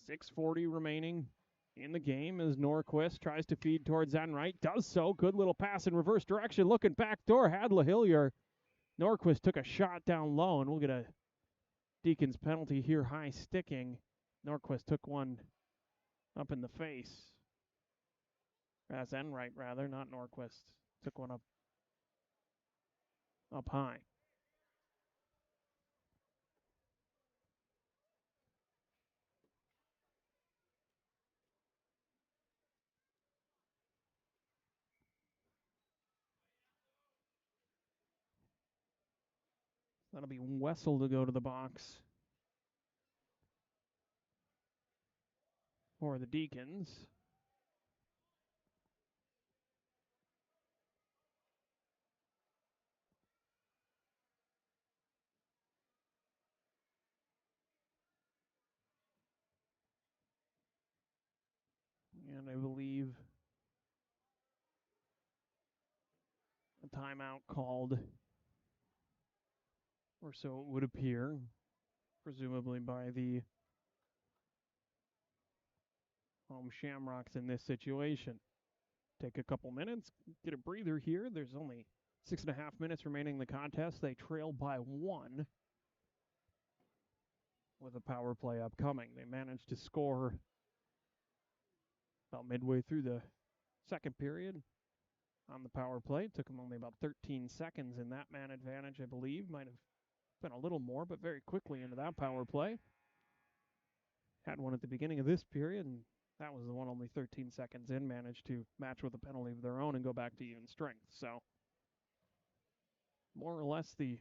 6:40 remaining in the game as Norquist tries to feed towards Enright. Does so. Good little pass in reverse direction. Looking back door. Had LaHillier. Norquist took a shot down low, and we'll get a Deacons penalty here, high sticking. Norquist took one up in the face. That's Enright, rather, not Norquist. Took one up high. That'll be Wessel to go to the box for the Deacons. And I believe a timeout called, or so it would appear, presumably by the home Shamrocks in this situation. Take a couple minutes, get a breather here. There's only 6.5 minutes remaining in the contest. They trail by 1 with a power play upcoming. They managed to score about midway through the second period on the power play. It took them only about 13 seconds in that man advantage, I believe. Might have been a little more, but very quickly into that power play. Had one at the beginning of this period, and that was the one only 13 seconds in. Managed to match with a penalty of their own and go back to even strength. So, more or less the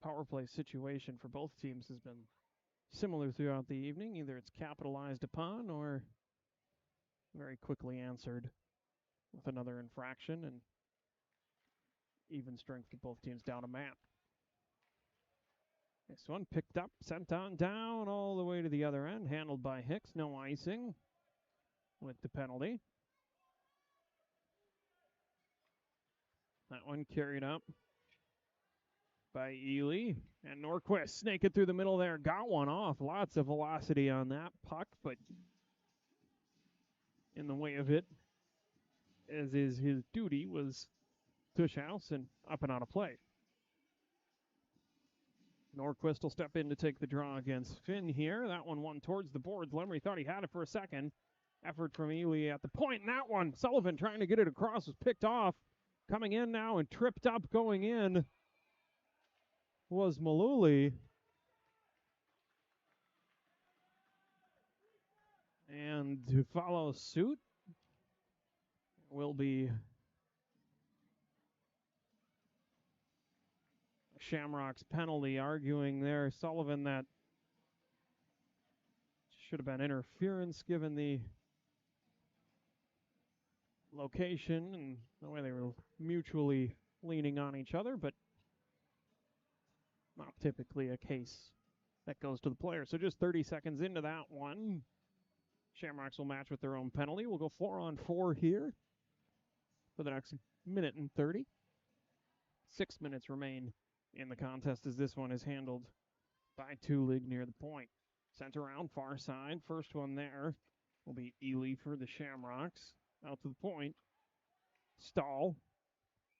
power play situation for both teams has been similar throughout the evening. Either it's capitalized upon or very quickly answered with another infraction, and even strength for both teams down a man. This one picked up, sent on down all the way to the other end, handled by Hicks. No icing with the penalty. That one carried up by Ely, and Norquist snake it through the middle there. Got one off. Lots of velocity on that puck, but in the way of it, as is his duty, was tush house and up and out of play. Norquist will step in to take the draw against Finn here. That one towards the boards. Lemery thought he had it for a second. Effort from Ely at the point, and that one, Sullivan trying to get it across, was picked off. Coming in now and tripped up going in was Maluli. And to follow suit will be Shamrock's penalty, arguing there, Sullivan, that should have been interference given the location and the way they were mutually leaning on each other, but not typically a case that goes to the player. So just 30 seconds into that one, Shamrocks will match with their own penalty. We'll go 4-on-4 here for the next minute and 30. 6 minutes remain in the contest as this one is handled by Tulig near the point. Sent around far side. First one there will be Ely for the Shamrocks. Out to the point. Stahl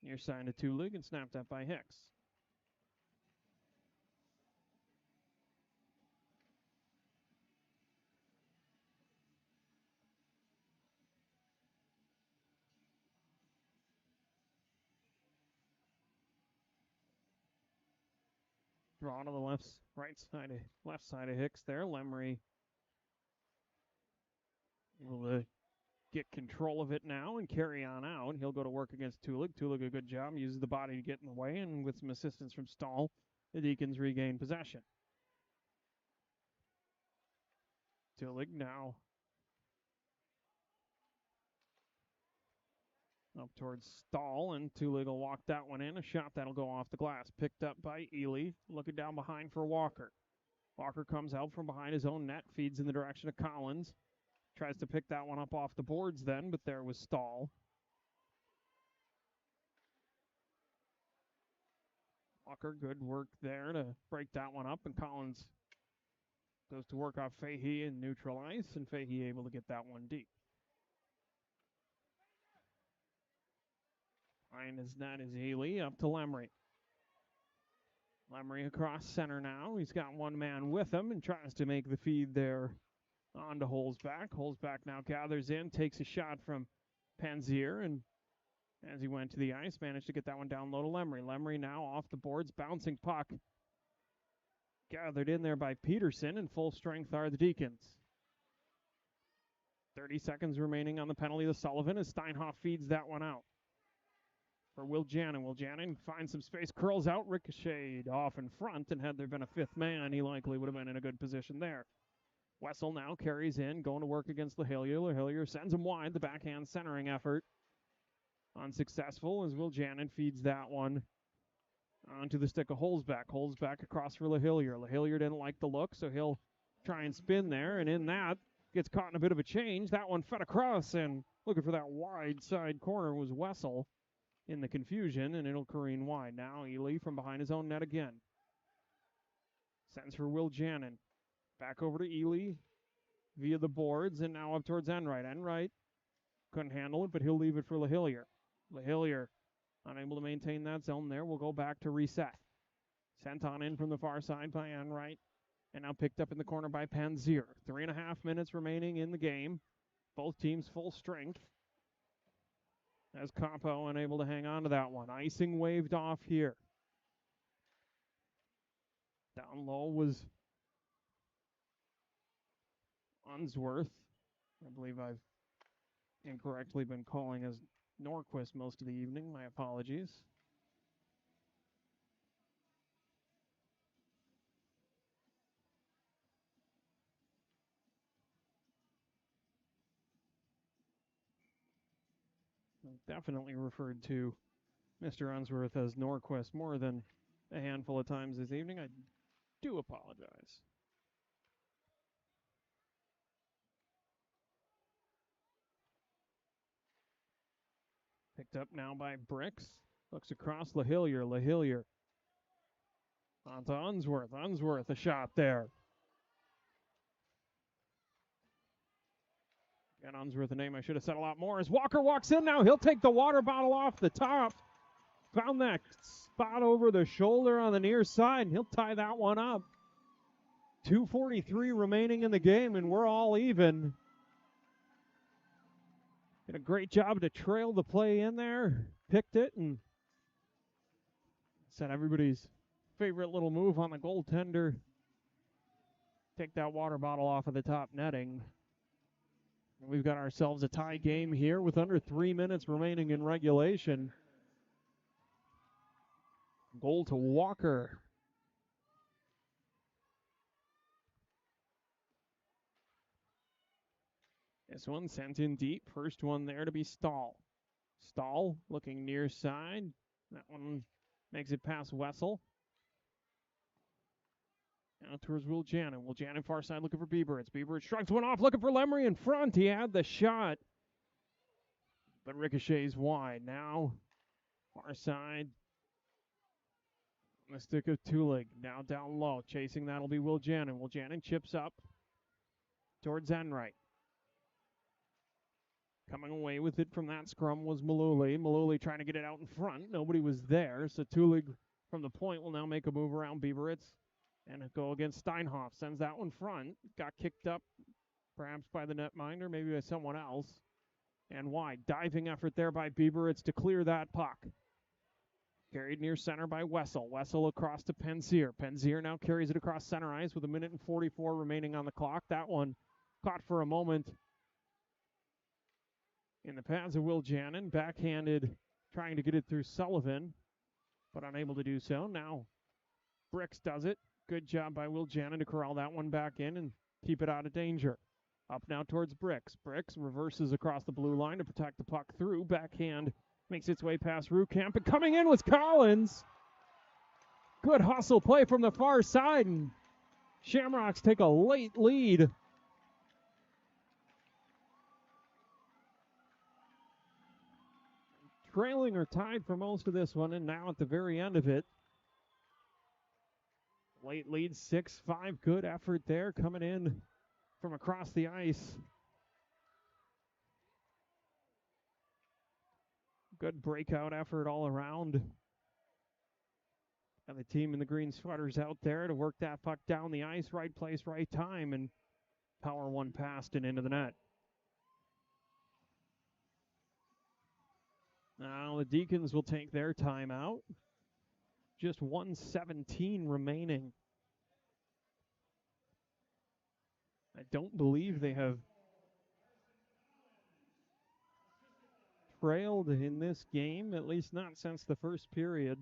near side to Tulig and snapped up by Hicks. Draw to the left side of Hicks there. Lemery will get control of it now and carry on out. He'll go to work against Tulig. Tulig, a good job, uses the body to get in the way, and with some assistance from Stahl, the Deacons regain possession. Tulig now up towards Stahl, and Tulig will walk that one in. A shot that'll go off the glass. Picked up by Ely, looking down behind for Walker. Walker comes out from behind his own net, feeds in the direction of Collins. Tries to pick that one up off the boards then, but there was Stahl. Walker, good work there to break that one up, and Collins goes to work off Fahey in neutral ice, and Fahey able to get that one deep. Behind his net is Ely, up to Lemry. Lemry across center now. He's got one man with him and tries to make the feed there on to Holzback. Holzback now gathers in, takes a shot from Panzier, and as he went to the ice, managed to get that one down low to Lemry. Lemry now off the boards, bouncing puck. Gathered in there by Peterson, and full strength are the Deacons. 30 seconds remaining on the penalty to Sullivan as Steinhoff feeds that one out. For Wiljanin. Wiljanin finds some space, curls out, ricocheted off in front, and had there been a fifth man, he likely would have been in a good position there. Wessel now carries in, going to work against LaHillier. LaHillier sends him wide, the backhand centering effort. Unsuccessful as Wiljanin feeds that one onto the stick of Holzback. Holzback across for LaHillier. LaHillier didn't like the look, so he'll try and spin there, and in that, gets caught in a bit of a change. That one fed across, and looking for that wide side corner was Wessel in the confusion, and it'll careen wide. Now Ely from behind his own net again. Sends for Wiljanin. Back over to Ely via the boards, and now up towards Enright. Enright couldn't handle it, but he'll leave it for LaHillier. LaHillier unable to maintain that zone there. We'll go back to reset. Sent on in from the far side by Enright, and now picked up in the corner by Panzier. 3.5 minutes remaining in the game. Both teams full strength. As Capo unable to hang on to that one. Icing waved off here. Down low was Unsworth. I believe I've incorrectly been calling as Norquist most of the evening. My apologies. I've definitely referred to Mr. Unsworth as Norquist more than a handful of times this evening. I do apologize. Picked up now by Bricks. Looks across LaHillier. LaHillier on to Unsworth. Unsworth, a shot there. And Unsworth, a name I should have said a lot more. As Walker walks in now, he'll take the water bottle off the top. Found that spot over the shoulder on the near side, and he'll tie that one up. 2:43 remaining in the game, and we're all even. Did a great job to trail the play in there. Picked it and said everybody's favorite little move on the goaltender. Take that water bottle off of the top netting. And we've got ourselves a tie game here with under 3 minutes remaining in regulation. Goal to Walker. This one sent in deep. First one there to be Stahl. Stahl looking near side. That one makes it past Wessel. Now towards Wiljanin. Wiljanin far side looking for Bieberitz. Bieberitz shrugs one off looking for Lemry in front. He had the shot, but ricochets wide. Now far side. On the stick of Tulig. Now down low. Chasing that'll be Wiljanin. Wiljanin chips up towards Enright. Coming away with it from that scrum was Maluli. Maluli trying to get it out in front. Nobody was there, so Tulig from the point will now make a move around Bieberitz and go against Steinhoff. Sends that one front. Got kicked up perhaps by the netminder, maybe by someone else. And wide. Diving effort there by Bieberitz to clear that puck. Carried near center by Wessel. Wessel across to Panzier. Panzier now carries it across center ice with 1:44 remaining on the clock. That one caught for a moment in the pads of Will Jannon. Backhanded, trying to get it through Sullivan, but unable to do so. Now Bricks does it. Good job by Will Jannon to corral that one back in and keep it out of danger. Up now towards Bricks. Bricks reverses across the blue line to protect the puck through. Backhand makes its way past Rukamp, and coming in was Collins. Good hustle play from the far side, and Shamrocks take a late lead. Trailing or tied for most of this one, and now at the very end of it, late lead 6-5. Good effort there coming in from across the ice. Good breakout effort all around. And the team in the green sweaters out there to work that puck down the ice, right place, right time, and power one past and into the net. Now the Deacons will take their timeout. Just 1:17 remaining. I don't believe they have trailed in this game, at least not since the first period.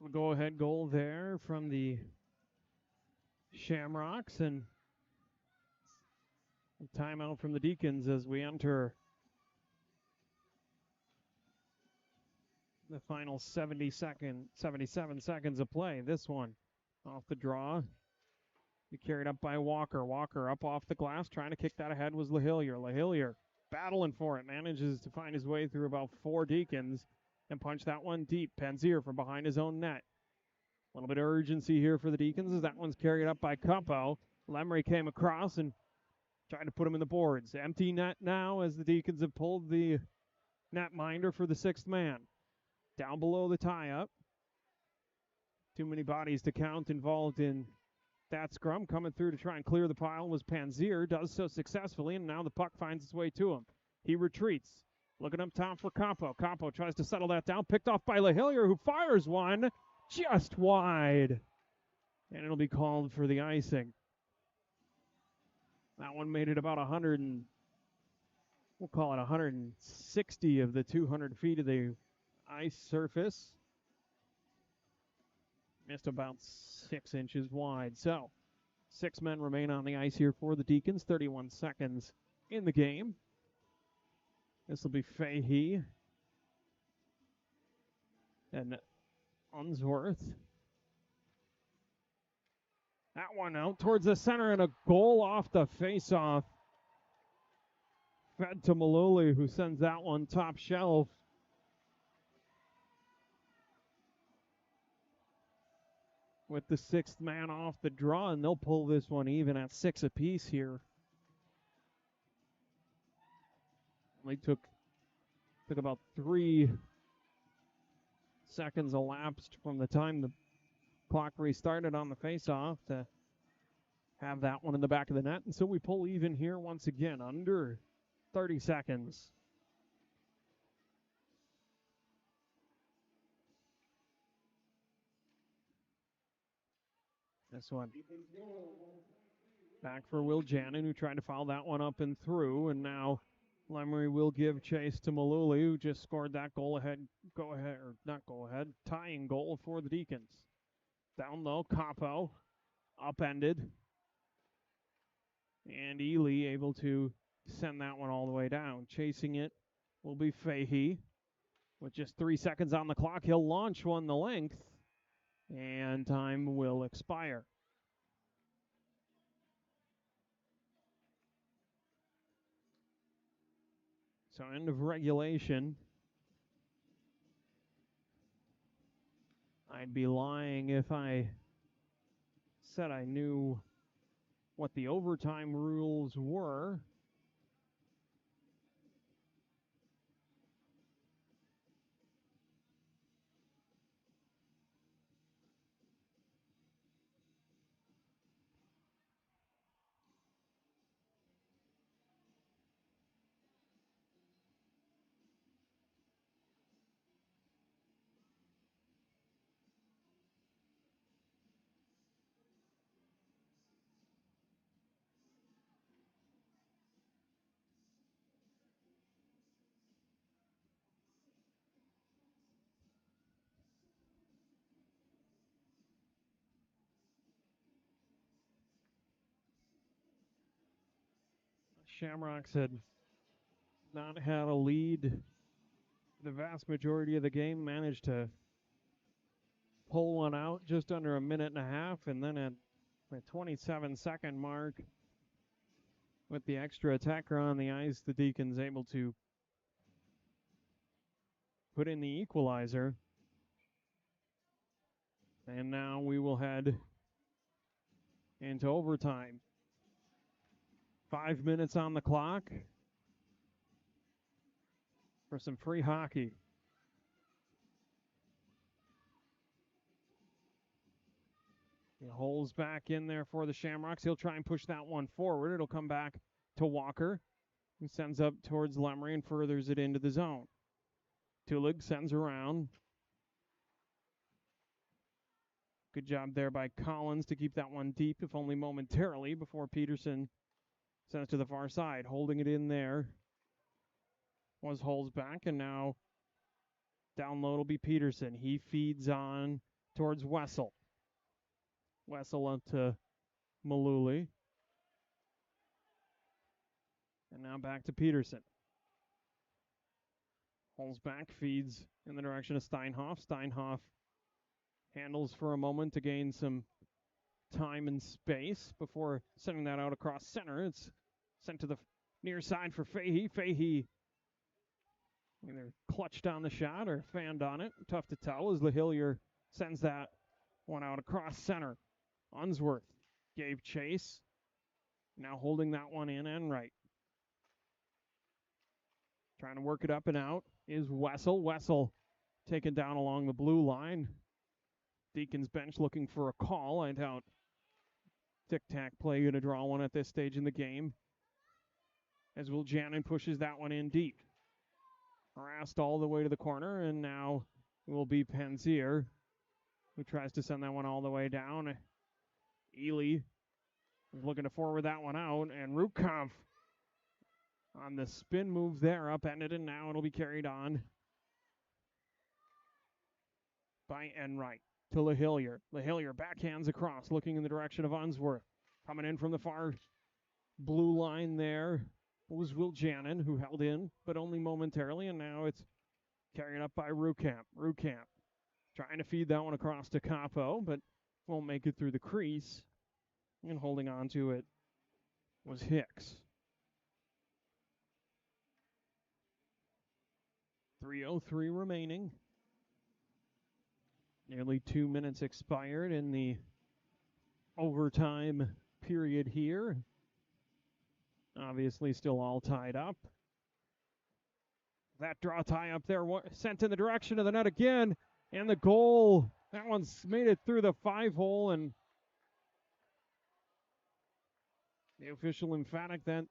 So go-ahead goal there from the Shamrocks, and a timeout from the Deacons as we enter the final 77 seconds of play. This one off the draw. Be carried up by Walker. Walker up off the glass, trying to kick that ahead was LaHillier. LaHillier battling for it, manages to find his way through about 4 Deacons and punch that one deep. Penzier from behind his own net. A little bit of urgency here for the Deacons as that one's carried up by Campo. Lemery came across and tried to put him in the boards. Empty net now as the Deacons have pulled the netminder for the 6th man. Down below the tie-up. Too many bodies to count involved in that scrum. Coming through to try and clear the pile was Penzier. Does so successfully, and now the puck finds its way to him. He retreats. Looking up top for Campo. Campo tries to settle that down. Picked off by LaHillier, who fires one just wide. And it'll be called for the icing. That one made it about 100 and we'll call it 160 of the 200 feet of the ice surface. Missed about 6 inches wide. So 6 men remain on the ice here for the Deacons. 31 seconds in the game. This will be Fahey and Unsworth. That one out towards the center and a goal off the face-off. Fed to Maluli, who sends that one top shelf. With the 6th man off the draw, and they'll pull this one even at 6 apiece here. They took about 3 seconds elapsed from the time the clock restarted on the face-off to have that one in the back of the net. And so we pull even here once again, under 30 seconds. This one back for Will Jannon, who tried to foul that one up and through, and now Lemery will give chase to Maluli, who just scored that tying goal for the Deacons. Down low, Capo, upended, and Ely able to send that one all the way down. Chasing it will be Fahey. With just 3 seconds on the clock, he'll launch one the length, and time will expire. So end of regulation. I'd be lying if I said I knew what the overtime rules were. Shamrocks had not had a lead the vast majority of the game, managed to pull one out just under a minute and a half, and then at the 27-second mark, with the extra attacker on the ice, the Deacons able to put in the equalizer. And now we will head into overtime. 5 minutes on the clock for some free hockey. He holds back in there for the Shamrocks. He'll try and push that one forward. It'll come back to Walker, who sends up towards Lemery and furthers it into the zone. Tulig sends around. Good job there by Collins to keep that one deep, if only momentarily, before Peterson sends to the far side. Holding it in there was Holzback, and now down low will be Peterson. He feeds on towards Wessel. Wessel up to Maluli. And now back to Peterson. Holzback feeds in the direction of Steinhoff. Steinhoff handles for a moment to gain some time and space before sending that out across center. It's sent to the near side for Fahey. Fahey either clutched on the shot or fanned on it. Tough to tell as LaHillier sends that one out across center. Unsworth gave chase. Now holding that one in and right. Trying to work it up and out is Wessel. Wessel taken down along the blue line. Deacons bench looking for a call. I doubt tic-tac play going to draw one at this stage in the game. As Will Jannon pushes that one in deep. Harassed all the way to the corner, and now it will be Panzier who tries to send that one all the way down. Ely is looking to forward that one out, and Rutkov on the spin move there, upended, and now it'll be carried on by Enright to LaHillier. LaHillier backhands across, looking in the direction of Unsworth. Coming in from the far blue line there was Will Jannon, who held in, but only momentarily, and now it's carried up by Rukamp. Rukamp trying to feed that one across to Capo, but won't make it through the crease. And holding on to it was Hicks. 3:03 remaining. Nearly 2 minutes expired in the overtime period here. Obviously still all tied up. That draw tie up there sent in the direction of the net again. And the goal, that one's made it through the 5-hole, and the official emphatic that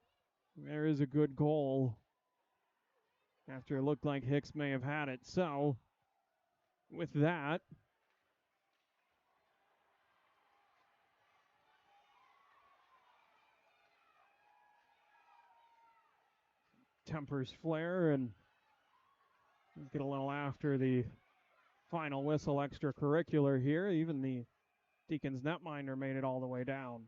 there is a good goal after it looked like Hicks may have had it. So, with that, tempers flare and get a little after the final whistle extracurricular here. Even the Deacons netminder made it all the way down.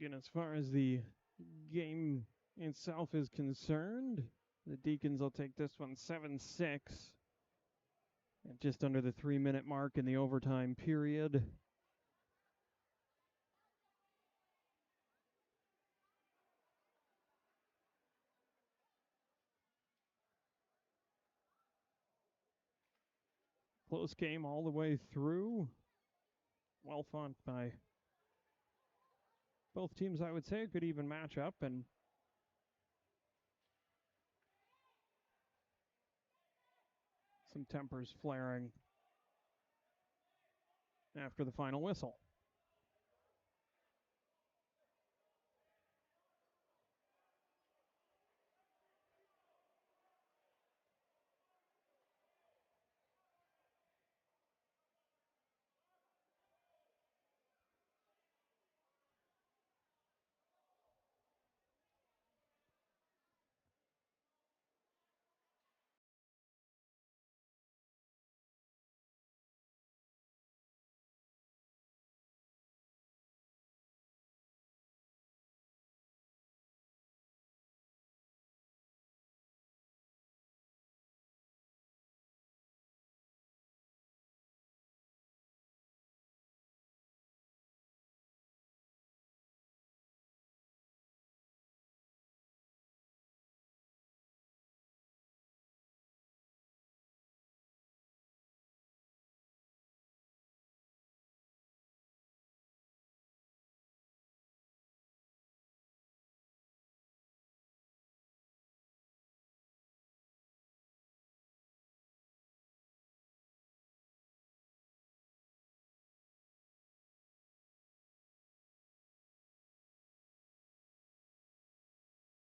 And as far as the game itself is concerned, the Deacons will take this one 7-6. At just under the 3-minute mark in the overtime period. Close game all the way through. Well fought by both teams, I would say. A good even matchup, and some tempers flaring after the final whistle.